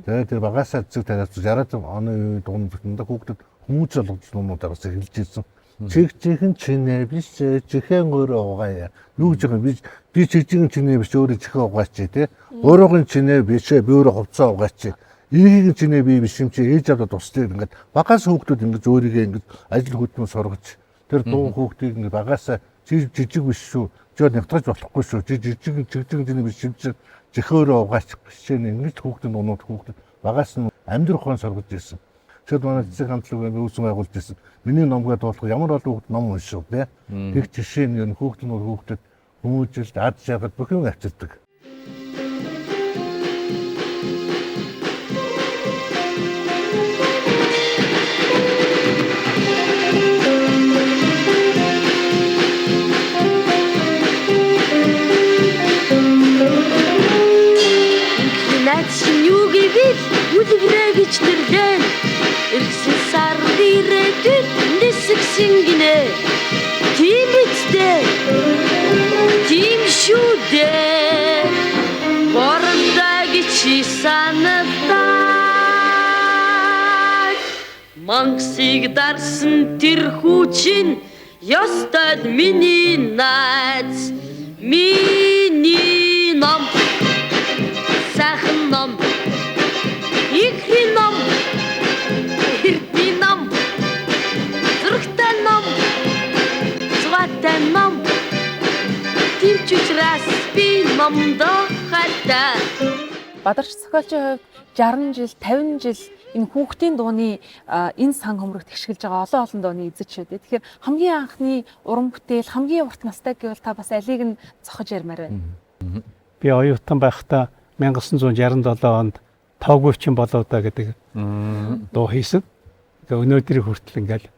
Тэгээд тэр багасаа цэцэг тариас 60 оны үед дунд бүтэндээ хүүхдэд хүмүүж болгож нуунуудаас эхэлж ирсэн. Чихэн чинээ биш чихэн өөрөө угаая. Юу гэж байгаа би чихэн чинээ биш өөрөө чихэн угаач тийм. Өөрөөгн чинээ биш би өөрөө хувцас угаач. Ийгийн чинээ би биш юм чи ээж аваад туслаад ингээд багаас хүүхдүүд ингээд өөрийгөө ингээд ажил хөдөлмөр сургаж тэр дуу хүүхдийг ингээд багаас жижиг биш шүү. Жоод нягтраж болохгүй шүү. Жижиг чинээ биш юм чи чихөөрөө угаач гişэн ингээд хүүхдийн унууд хүүхдүүд багаас нь амьдрах ухаан сургаж ирсэн. Тэгэд манай цэцэг хамтлаг үүсгэн байгуулж ирсэн. Миний номгоо дуулах ямар олон хүүхд ном уншив тий. Тэг жишээ нь ер нь хүүхдэд хүмүүжилд ад жаргал бүх юм авчирдаг. Үлгэрэгч нэрдэн ирсэн сар ирээдүйд нисгсэнгинэ тийм үстэй тийм шүү дээ бордаг чи санагдаа мангсыг дарсан тэр хүчин ёстой миний найз миний ном сайхан ном Ихрийн ном, эрдний ном, зургтай ном, зугаатай ном номдо хатаа Бадарч зохиолчийн хувьд 60 жил, 50 жил энэ хүүхдийн дууны энэ сан хөмрөгт гიშгэлж байгаа олон дууны эзэж шүү дээ. Тэгэхээр хамгийн анхны уран бүтээл, хамгийн урт настай гэвэл та бас алийг нь зохиж ярмаар байна. Би оюутан байхдаа 1967 онд Тоогүйчин болоо да гэдэг дуу хийсэн. Тэгээ өнөөдрийг хүртэл ингээл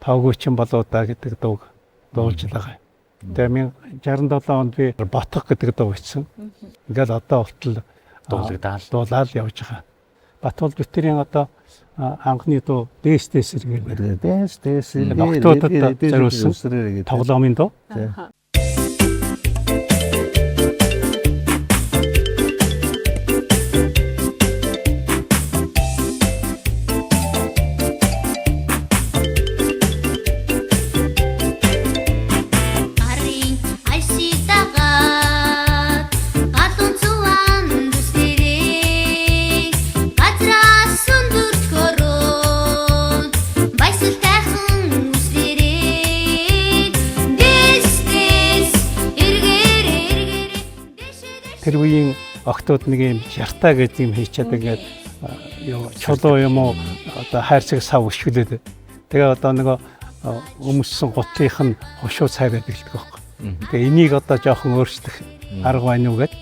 Тоогүйчин болоо да гэдэг дууг дуулж байгаа. Тэгээ 1967 онд би Ботго гэдэг дуу хийсэн. Ингээл одоо болтол дуулаад явж байгаа. Батбол битэрийн одоо анхны дуу дээс сэргээр Дээс ногтуудад зориулсан тоглоомын дуу. Тэр үеийн охтууд нэг юм шартаа гэдэг юм хийчихэд ингээд юу чулуу юм уу одоо хайрцаг сав өшгөлээд тэгээ одоо нөгөө өмссөн гутлынх нь хушуу цайраад эхэлдэг байхгүй. Тэгээ энийг одоо жоохон өөрчлөх арга байна уу гэд.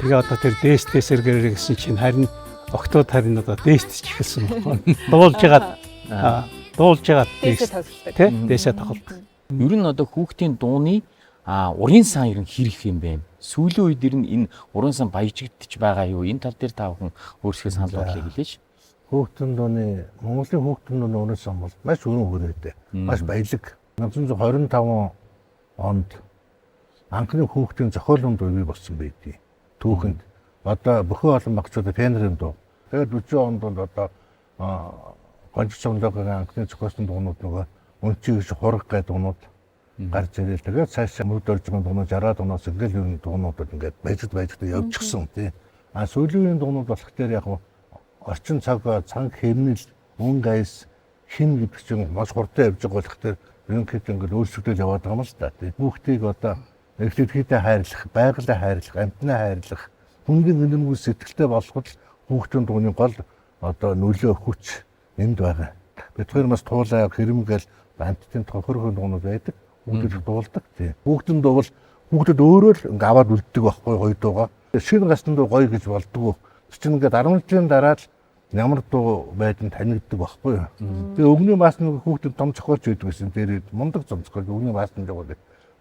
Тэгээ одоо тэр дээстэсэргээр гэсэн чинь харин охтууд харин одоо дээстч эхэлсэн байхгүй. Дуулж ягаад дээсээ тоглолт. Ер нь одоо хүүхдийн дууны урын сан ер нь хэрэг юм бэ? Сүүлийн үед ер нь энэ уран сан баяжигдчих байгаа юу? Энэ тал дээр та бүхэн өөрсдөө санал бодлоо хэлээш. Хүүхдийн дууны Монголын хүүхдийн дууны уран сан бол маш өргөн хүрээтэй. Маш баялаг. 1925 онд анхны хүүхдийн зохиолын дуу бий болсон байдгийг. Түүхэнд одоо бүхэн олон багцуудад пенрийн дуу. Тэгээд 40 онд бол одоо гонч цомлогын анхны зохиолсон дуунууд нөгөө өнчиг гэж хураг гэдэг дуунууд гарч ирэл. Тэгээд цаашаа мөд оржмын дуунууд 60 дуунаас ингээл юу дуунуудад ингээд баяжд явчихсан тий. Сүүлийн дуунууд болох дээр яг орчин цаг хэмнэл өн гайс хин гэдэг чинь маш хурдан явж байгаа болох дээр ерөнхийдөө ингээд өөрсдөө яваад байгаа юм л та тий. Хүүхдийг одоо эрхлэлтэй хайрлах, байгалаа хайрлах, амьтнаа хайрлах, хүндийн үнэмгүй сэтгэлтэй болгоход хүүхдийн дууны гол одоо нөлөө хүч энд байгаа. Бид хоёр бас туулаа хэрэмгээл амьтдын тохирхон дуунууд байдаг. Хүүхдэд дуулдаг тий. Хүүхдэн дуу бол хүүхдэд өөрөө л ингээ аваад үлддэг байхгүй гоё дуугаа. Шинэ гасны дуу гоё гэж болдгоо. Чинь ингээд 10 жилийн дараа л ямар дуу байдан танигддаг байхгүй. Тэгээ өгний маасны хүүхдэд том зохиолч байдаг гэсэн дээр мундаг зам зохиолч өгний маасны дуу.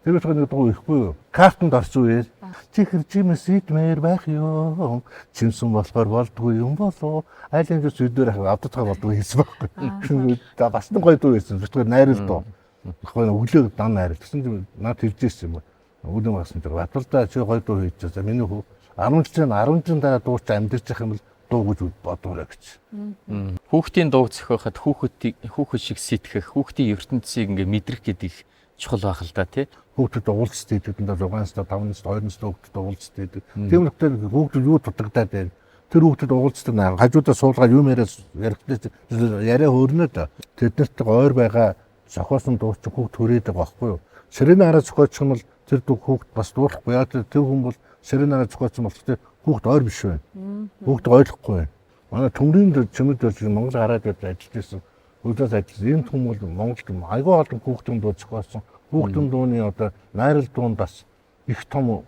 Тэр их нэг дуу ихгүй юу? Картанд орсон үеэр чихэр чимээс идмээр байх юу? Чимсэн болохоор болдгүй юм болоо. Айлын зүс өдөр авдацгаа болдгүй хэлсэн байхгүй. Бас нэг гоё дуу байсан. Зүгээр найрал дуу. Хөөе өглөө дан найрал. Тэгсэн чинь наад хэлжсэн юм. Өгнөө маасны дуу. Баталдаа чи гоё дуу хийж байгаа. Миний хүү 10 жилийн дараа дууч амьдэрч явах юм бол дуу гэж бодоорой гэж. Хүүхдийн дуу зохиоход хүүхэд шиг сэтгэх, хүүхдийн ертөнцийг ингээ мэдрэх гэдэг чухал байх л да тий. Хүүхдэд уулздаг гэдэг нь 6-аас 5-аас 2-аас хүүхдэд уулздаг. Тийм үедээ хүүхдүүд юу дутагдаад байна. Тэр хүүхдэд уулздаг хажуудаа суулгаад юм яриа хөөрнөө да. Тэднэрт ойр байгаа зохиосон дууч хүүхд хүрээдэг байхгүй юу. Сиренаараа зохиочих юм бол тэр хүүхд бас дуулахгүй. Яа тэр хүн бол сиренаараа зохиосон болохоор хүүхд ойр биш байна. Хүүхд ойлгохгүй байна. Манай төмрийн чимэд бол Монгол хараад ажиллаж байсан. Өдөөс ажилласан энэ хүн бол Монголд айгүй олон хүүхдийн дуу зохиосон. Хүүхдийн дууны одоо найрал дуунд бас их том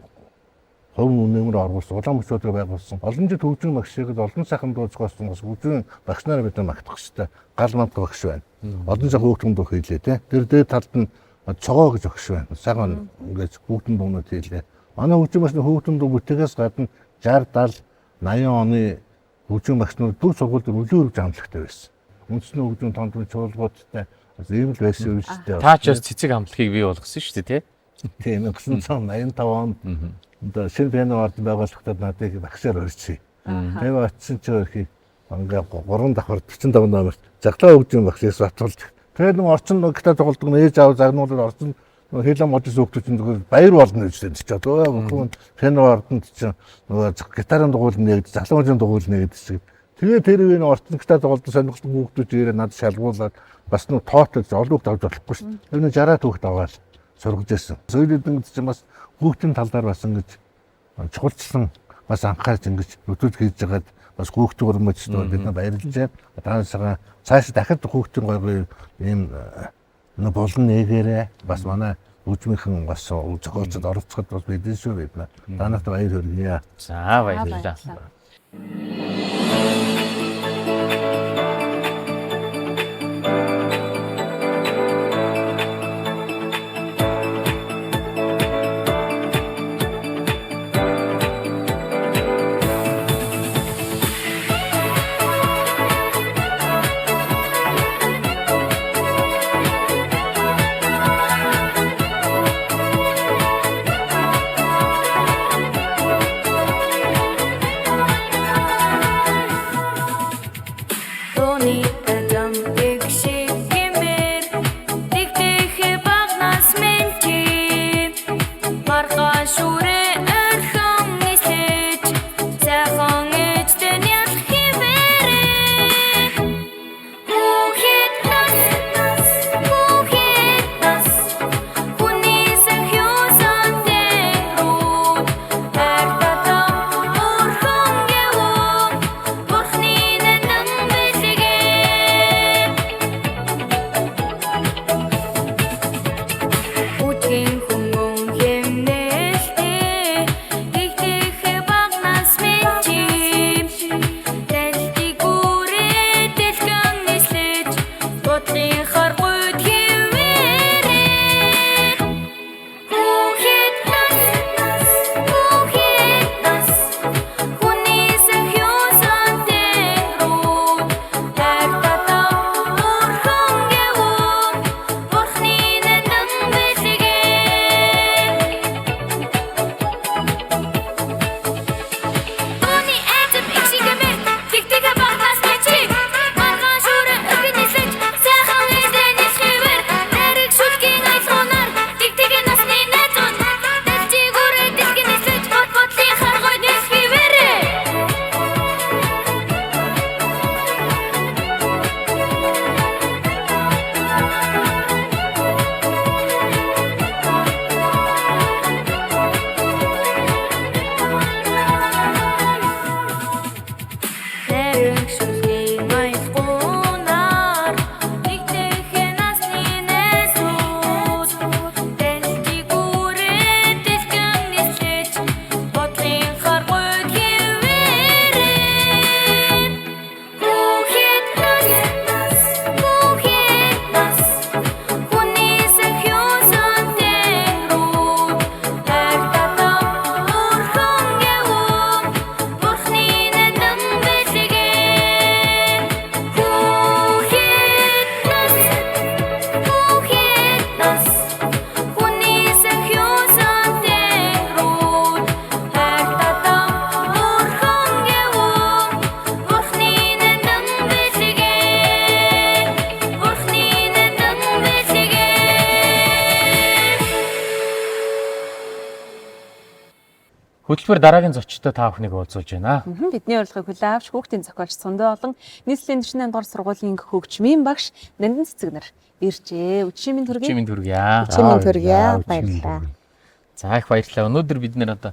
хувь нэмэр оруулсан. Улаан мөчөд байгуулсан. Олон жил хөгжим багшийг олон сайхан дуу зохиосон. Бас хөгжим багш нараа бид магтах хэрэгтэй. Гал манд багш байна. Олон сайхан хүүхдийн дуу хийлээ тий. Тэр дээр талд нь цогоо гэж багш байна. Сайхан ингээд хүүхдийн дуунууд хийлээ. Манай хөгжим багшны хүүхдийн дуу бүтээгээс гадна 60, 70, 80 оны хөгжим багшнууд бүх сургуульд нөлөө өргөж амлагтай байсан. Үндэсний хөгжим тондон чуулгуудтай ийм л байсан юм шүү дээ. Та ч бас цэцэг амтлагыг бий болгосон шүү дээ тий. Тийм 1985 онд одоо шинэ пиано ордон байгуулахдаа надад багшаар орчихъя. Тэгээ очисон чи ингээ 3 давхар 45 номерт заглаа хөгжим багшээс батулж. Тэгээ нэг орчин гитар тоглодог нээж аав загнуулаад орчин хэлэн модис хөгжиж зүгээр баяр болно гэж хэлж чад. Өө пиано ордонд чи нөгөө гитарын дугуйлна гэж залуучуудын дугуйлна гэдэг. Тэгээ тэр үеийн орчин гитар тоглолтын сонирхолтой хүүхдүүд ирээ надад шалгуулад бас нэг тоотож олон хүүхд авч болохгүй шүү дээ. Тэр нэг 60 хүүхд аваад сургаж байсан. Соёлын эдийн бас хүүхдийн талаар бас ингэж чухалчсан бас анхаарч ингэж өдөрт хийж байгаад бас хүүхдийн урмжтууд бид нар баярлж байна. Даанасаа цааш дахиад хүүхдийн гоё ийм болон нээгээрээ бас манай үжмийнхэн бас зохиолчд оролцоход бас бидэн шүү бид нар. Танарт баяр хүргэе. За баярлалаа. Хөтөлбөр дараагийн зочдтой та бүхнийг уулзуулж байна. Бидний урилгыг хүлээн авч хүүхдийн зохиолч Цундаа болон нийслэлийн 48 дугаар сургуулийн хөгжмийн багш Нандин Цэцэгнэр иржээ. Өчигмийн төргий. Өчигмийн төргий. Өчигмийн төргий. Баярлалаа. За их баярлалаа. Өнөөдөр бид нэр одоо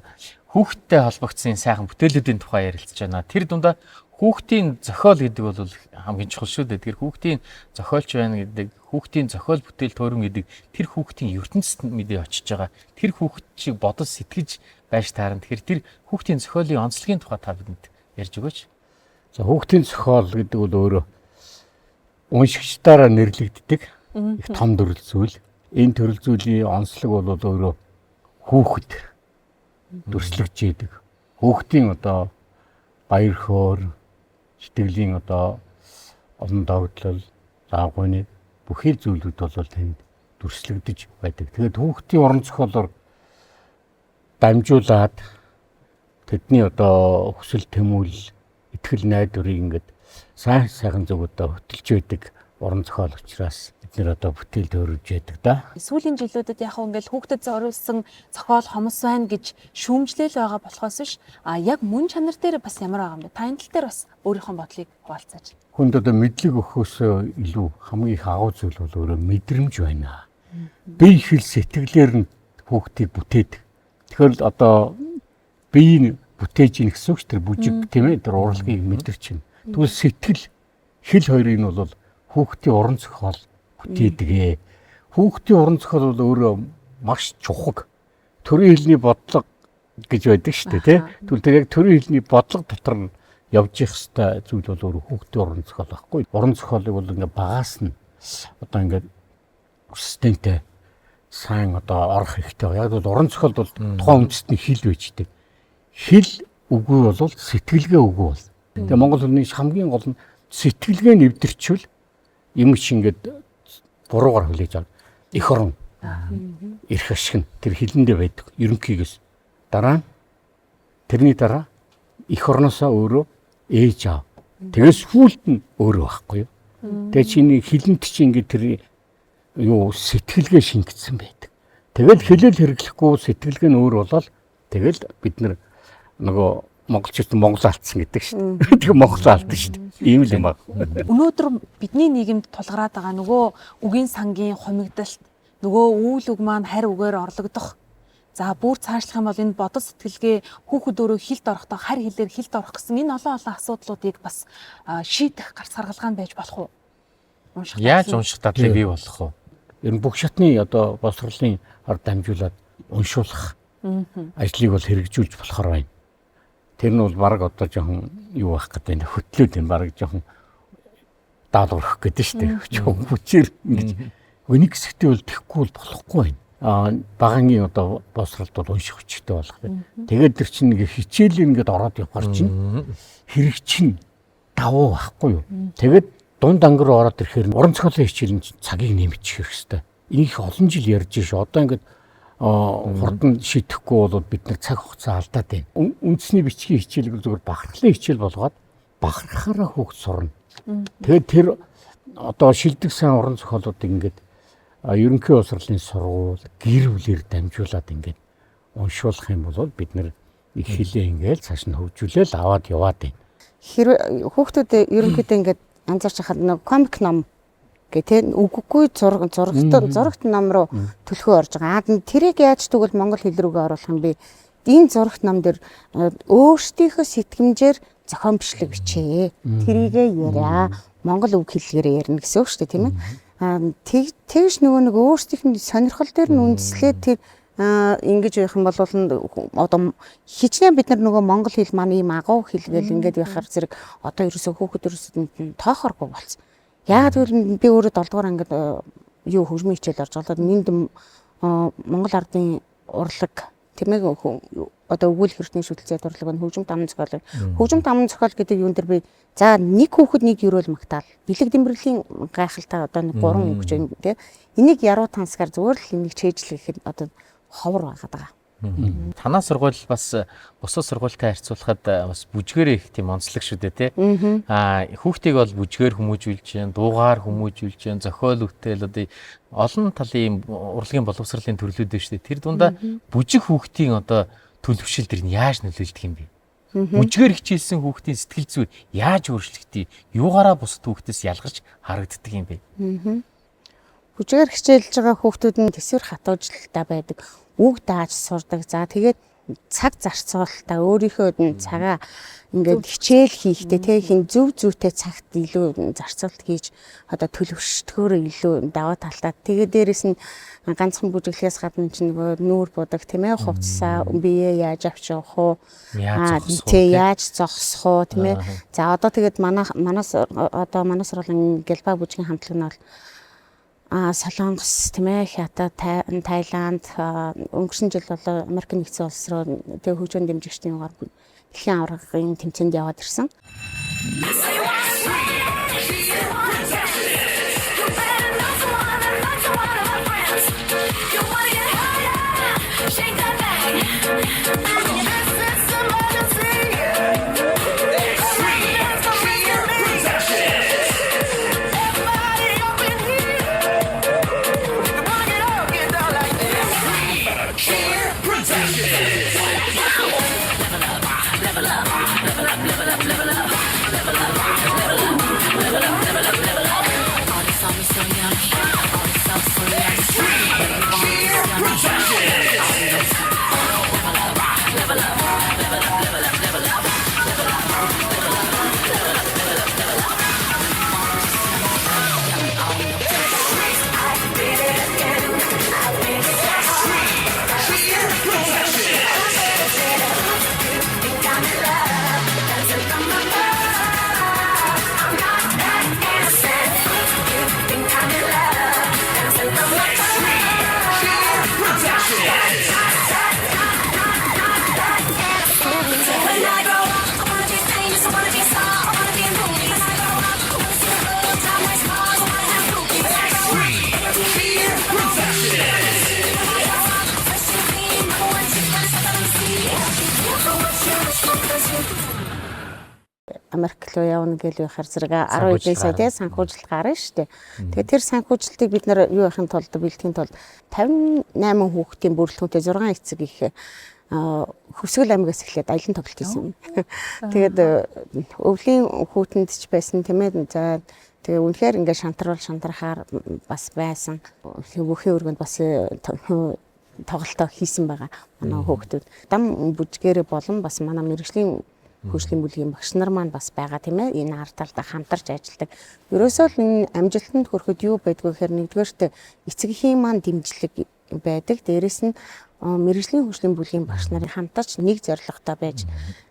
хүүхдтэй холбогдсон сайхан бүтээлүүдийн тухай ярилцж байна. Тэр дундаа хүүхдийн зохиол гэдэг бол хамгийн чухал шүү дээ. Тэгэхээр хүүхдийн зохиолч байна гэдэг, хүүхдийн зохиол бүтээл туурин гэдэг тэр хүүхдийн ертөнцид мэдээ очиж байгаа. Тэр хүүхд чиг бодож сэтгэж байж таарна. Тэгэхээр тэр хүүхдийн зохиолын онцлогийн тухай та бидэнд ярьж өгөөч. За хүүхдийн зохиол гэдэг бол өөрөө уншигчдаараа нэрлэгддэг их том төрөл зүйл. Энэ төрөл зүйлийн онцлог бол өөрөө хүүхэд дүрслэгж идэг. Хүүхдийн одоо баяр хөөр, сэтгэлийн одоо олон догтлол, заагууны бүхий зүйлүүд бол тэнд дүрслэгдэж байдаг. Тэгээд хүүхдийн уран зохиолоор дамжуулаад тэдний одоо хүсэл тэмүүлэл, итгэл найдварыг ингээд сайхан зүг одоо хөтөлж байдаг уран зохиол учраас бид нэр одоо бүтээл төрөж байдаг да. Сүүлийн жилүүдэд яг ингээд хүүхдэд зориулсан зохиол хомос байна гэж шүүмжлэл байгаа болохоос биш яг мөн чанар дээр бас ямар байгаа юм бэ? Та энэ тал дээр бас өөрийнхөө бодлыг хуваалцаач. Хүнд одоо мэдлэг өгөхөөс илүү хамгийн их агуу зүйл бол өөрөө мэдрэмж байна. бие хэл сэтгэлээр нь хүүхдийг бүтээдэг. Тэгэхээр одоо биеийг бүтээж ийн гэсэн үг тэр бүжиг тийм ээ тэр урлагийг мэдэрч байна. Тэгвэл сэтгэл хэл хоёрыг нь бол хүүхдийн уран зохиол бүтээдэг. Хүүхдийн уран зохиол бол өөрөө маш чухал. Төрийн хэлний бодлого гэж байдаг шүү дээ тий. Тэгвэл тэр яг төрийн хэлний бодлого дотор нь явж их хэвээр зүйл бол өөрөө хүүхдийн уран зохиол байхгүй. Уран зохиолыг бол ингээ багаас нь одоо ингээ системтэй сайн одоо орох хэрэгтэй. Яг бол уран зохиол бол тухайн үндэстний хэл байждаг. Хэл үгүй бол сэтгэлгээ үгүй бол. Тэгээ монгол хэлний хамгийн гол нь сэтгэлгээ нэвдэрчвэл юм чи ингээд буруугаар хүлээж аваад эх орон эрх ашиг нь тэр хилэндээ байдаг. Ерөнхийгээс дараа тэрний дараа эх орноосоо өөрөө ээж аав. Тэгээс хүлт нь өөрөө байхгүй юу. Тэгээ чиний хилэнт чи ингээд тэр юу сэтгэлгээ шингэсэн байдаг. Тэгэл хэлэл хэрэглэхгүй сэтгэлгээ нь өөр болол тэгэл бид нөгөө монголчууд Монгол алдсан гэдэг шүү дээ. Тэгээ Монгол алдсан шүү дээ. Ийм л юм баг. Өнөөдөр бидний нийгэмд тулгараад байгаа нөгөө үгийн сангийн хумигдалт, нөгөө үйл үг маань харь үгээр орлогдох. За бүр цаашлах юм бол энэ бодол сэтгэлгээ хүүхэд өөрөө хилд орохдоо харь хэлээр хилд орох гэсэн энэ олон асуудлуудыг бас шийдэх гарц харгалгаа байж болох уу? Яаж унших дадлыг бий болох вэ? Ер нь бүх шатны одоо боловсролын ард дамжуулаад уншуулах ажлыг бол хэрэгжүүлж болохоор байна. Тэр нь бол баг одоо жоохон юу байх гэдэг нь хөтлөөд энэ баг жоохон даалгаврах гэдэг шүү дээ. Жоохон хүчээр ингэж өнийг хэсэгтээ бол тэхгүй бол болохгүй байна. Багангийн одоо боловсролд бол унших хүчтэй болох. Тэгээд тэр чинь ингээ хичээл ингээд ороод явахар чинь хэрэг чинь давуу байхгүй юу. Тэгээд дунд ангар руу ороод ирэхээр уран зохиолын хичээл нь цагийг нэмчих хэрэгтэй. Энийг олон жил ярьж шүү. Одоо ингээд хурдан шийдэхгүй бол бид нар цаг хугацаа алдаад байна. Үндэсний бичгийн хичээлийг зүгээр бахархлын хичээл болгоод бахархаараа хүүхд сурна. Тэгээд тэр одоо шилдэг сайн уран зохиолуудыг ингээд ерөнхий боловсролын сургууль гэр бүлээр дамжуулаад ингээд уншуулах юм бол бид нар их хэлээ ингээд цааш нь хөгжүүлээл аваад яваад байна. Хэрвээ хүүхдүүд ерөнхийдөө ингээд анзаарч хахад нэг комик ном гэх тийм үггүй зурагт ном руу төлхөө орж байгаа. Тэрийг яаж тэгвэл монгол хэл рүүгээ оруулах юм бэ? Энэ зурагт ном дээр өөрсдийнхөө сэтгэмжээр зохион бичлэг бичээ. Тэрийгээ яриа. Монгол үг хэллэгээр ярина гэсэн үг шүү дээ, тийм ээ. Тэгж нөгөө нэг өөрсдийнх нь сонирхол дээр нь үндэслээд тэр ингэж явах юм бол одоо хичнээн бид нар нөгөө монгол хэл маань ийм агуу хэлгээл ингээд яхаар зэрэг одоо ерөөсөө хүүхэд ерөөсөө тоохоргүй болсон. Яагаад гэвэл би өөрөө 7 дугаар ангид юу хөгжмийн хичээл орж болоод нэнд монгол ардын урлаг тэмээг одоо өгүүлэх эрхтний шүтлцээд урлаг нь хөгжим таман зохиол. Хөгжим таман зохиол гэдэг юун дээр би за нэг хүүхэд нэг ерөөл магтаал бэлэг дэмбэрлийн гайхалтай одоо 3 үг гэж байна тийм. Энийг яруу тансгаар зүгээр л энийг чэйжлэх одоо ховор байгаад байгаа. Танаа сургууль бас бусад сургуультай харьцуулахад бас бүжгээр их тийм онцлог шүү дээ тий. Хүүхдийг бол бүжгээр хүмүүжүүлж जैन, дуугаар хүмүүжүүлж जैन, зохиол үтэл одоо олон талын урлагийн боловсролын төрлүүд байна шүү дээ. Тэр дундаа бүжиг хүүхдийн одоо төлөвшил төр нь яаж нөлөөлдөг юм бэ? Бүжгээр хичээлсэн хүүхдийн сэтгэл зүй яаж өөрчлөгдөв? Юугаараа бусад хүүхдээс ялгарч харагддаг юм бэ? Бүжгээр хичээлж байгаа хүүхдүүд нь төсвөр хатуужлалтай байдаг. Үг дааж сурдаг. За тэгээд цаг зарцуулалтаа өөрийнхөө цагаа ингээд хичээл хийхдээ тэг хин зөв зүйтэй цагт илүү зарцуулалт хийж одоо төлөвшөлтөөр илүү даваа талтаа. Тэгээд дээрэс нь ганцхан бүжиглэхээс гадна ч нөгөө нүүр будаг тийм ээ хувцсаа бие яаж авч явах уу? Яаж зогсох уу тийм ээ. За одоо тэгээд манаас сургуулийн гэлбаа бүжгийн хамтлаг нь бол Солонгос тийм ээ Хятад, Таиланд өнгөрсөн жил болоо Америк нэгдсэн улс руу тэг хөгжөөнд дэмжигчдийн угаар дэлхийн аваргын тэмцээнд яваад ирсэн. Free. Америк руу явна гэж байхаар зэрэг 12 сая тий санхүүжилт гарна шүү дээ. Тэгэхээр тэр санхүүжилтийг бид нар юу яхин тулд бэлтгэхийн тулд 58 хүүхдийн бүрэлдэхүүнтэй 6 эцэг их Хөвсгөл аймагаас эхлээд аялан тоглолт хийсэн. Тэгээд өвлийн хүүтэнд ч байсан тийм ээ. За тэгээ үнэхээр ингээд шантрахаар бас байсан. Бүхийн өргөнд бас тоглолтоо хийсэн байгаа манай хүүхдүүд. Дам бүжгээрээ болон бас манай мэрэгжлийн хөгжлийн бүлгийн багш нар маань бас байгаа тийм ээ. Энэ ард талдаа хамтарч ажилладаг. Ерөөсөө л энэ амжилтанд хүрэхэд юу байдгүй гэхээр нэгдүгээрт эцгийн маань дэмжлэг байдаг. Дээрэс нь мэрэгжлийн хөгжлийн бүлгийн багш нарын хамтарч нэг зорилготой байж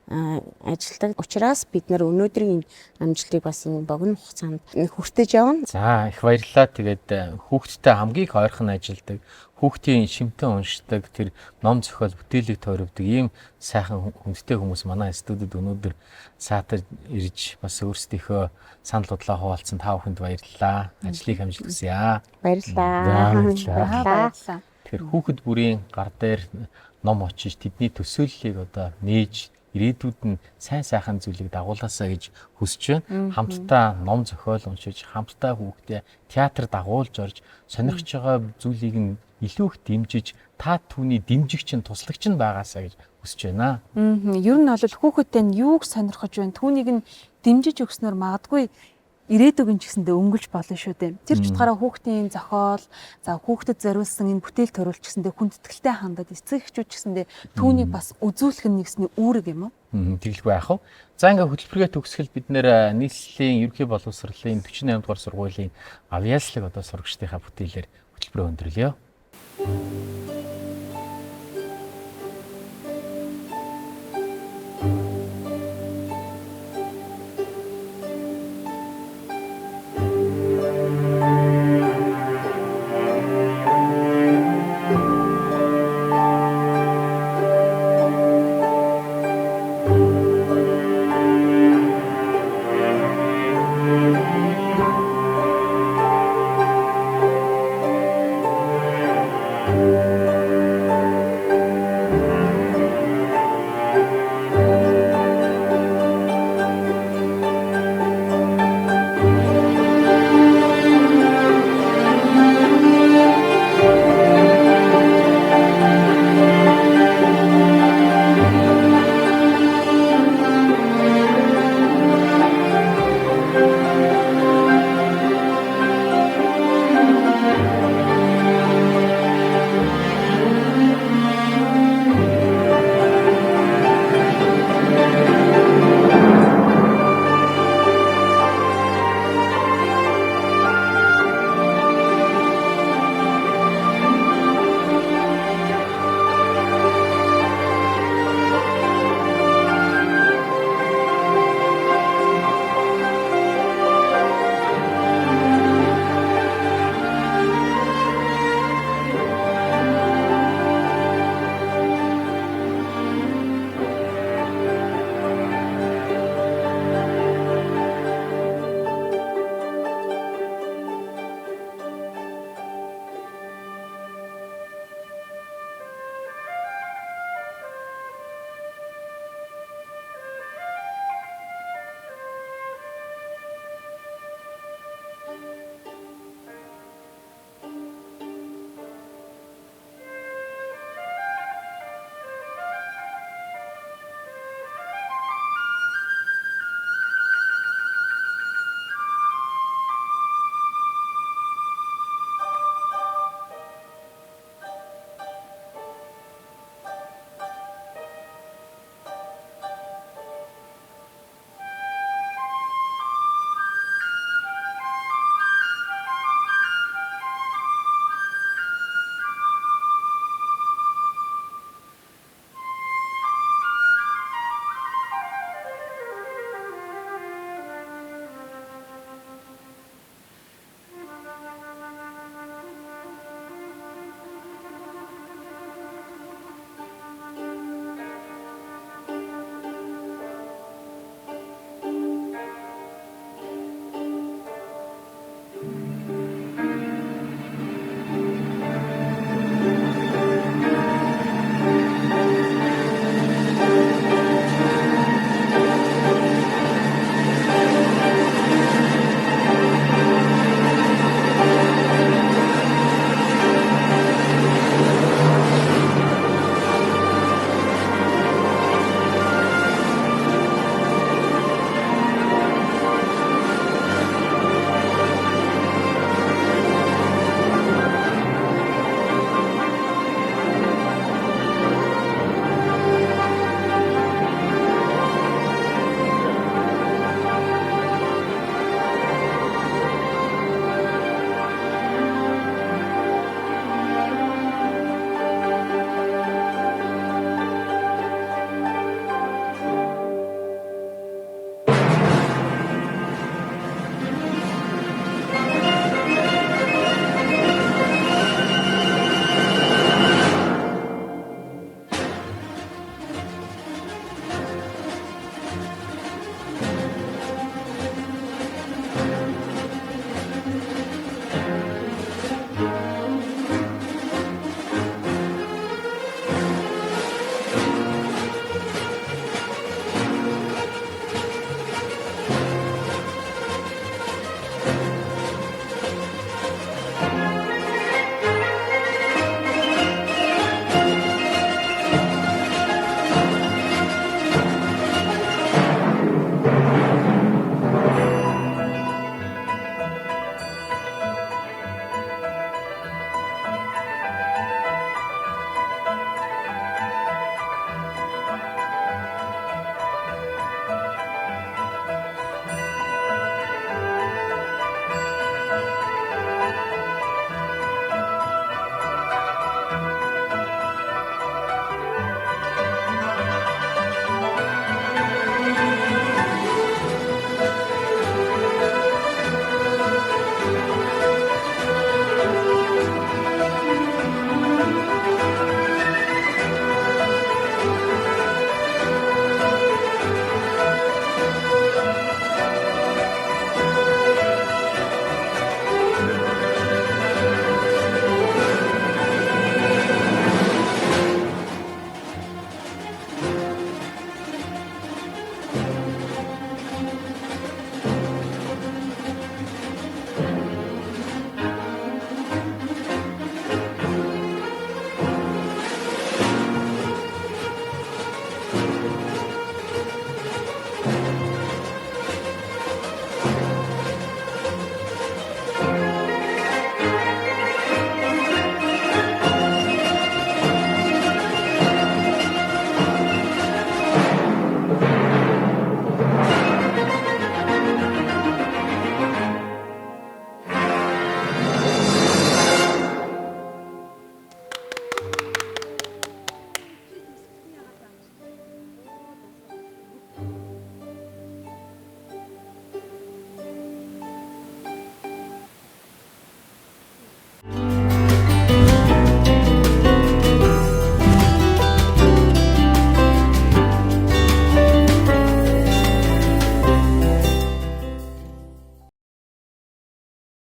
ажилладаг. Учираас бид нар өнөөдрийн амжилтыг бас энэ богино хугацаанд хүртэж явна. За их баярлалаа. Тэгээд хүүхдтэй хамгийн их ойрхон ажилладаг, хүүхдийн шимтэн уншдаг, тэр ном зохиол бүтээлийг тойрвдаг ийм сайхан хүндтэй хүмүүс манай студид өнөөдөр саатар ирж бас өөрсдийнхөө санал бодлоо хуваалцсан та бүхэнд баярлалаа. Ажлыг амжилт хүсье. Баярлалаа. Тэгэхээр хүүхэд бүрийн гар дээр ном очиж тэдний төсөөллийг одоо нээж ирээдүйд нь сайн сайхан зүйлийг дагуулаасаа гэж хүсэж байна. Хамтдаа ном зохиол уншиж, хамтдаа хүүхдээ театр дагуулж орж, сонирхож байгаа зүйлийг нь илүү их дэмжиж, та түүний дэмжигч нь туслагч нь байгаасаа гэж хүсэж байна. Ер нь бол хүүхэдтэй нь юуг сонирхож байна, түүнийг нь дэмжиж өгснөөр магадгүй ирээдүг нь ч гэсэндээ өнгөлж болно шүү дээ. Тэр ч утгаараа хүүхдийн зохиол, за хүүхдэд зориулсан энэ бүтээл төрөл ч гэсэндээ хүндэтгэлтэй хандаад эцэг эхчүүд ч гэсэндээ түүнийг бас үзүүлэх нь нэгсний үүрэг юм уу? Тэгэлгүй яах вэ? За ингээ хөтөлбөрөө төгсгөл бид нэр нийслэлийн ерөнхий боловсролын 48 дугаар сургуулийн авьяаслаг одоо сурагчдынхаа бүтээлээр хөтөлбөрөө өндөрлөё.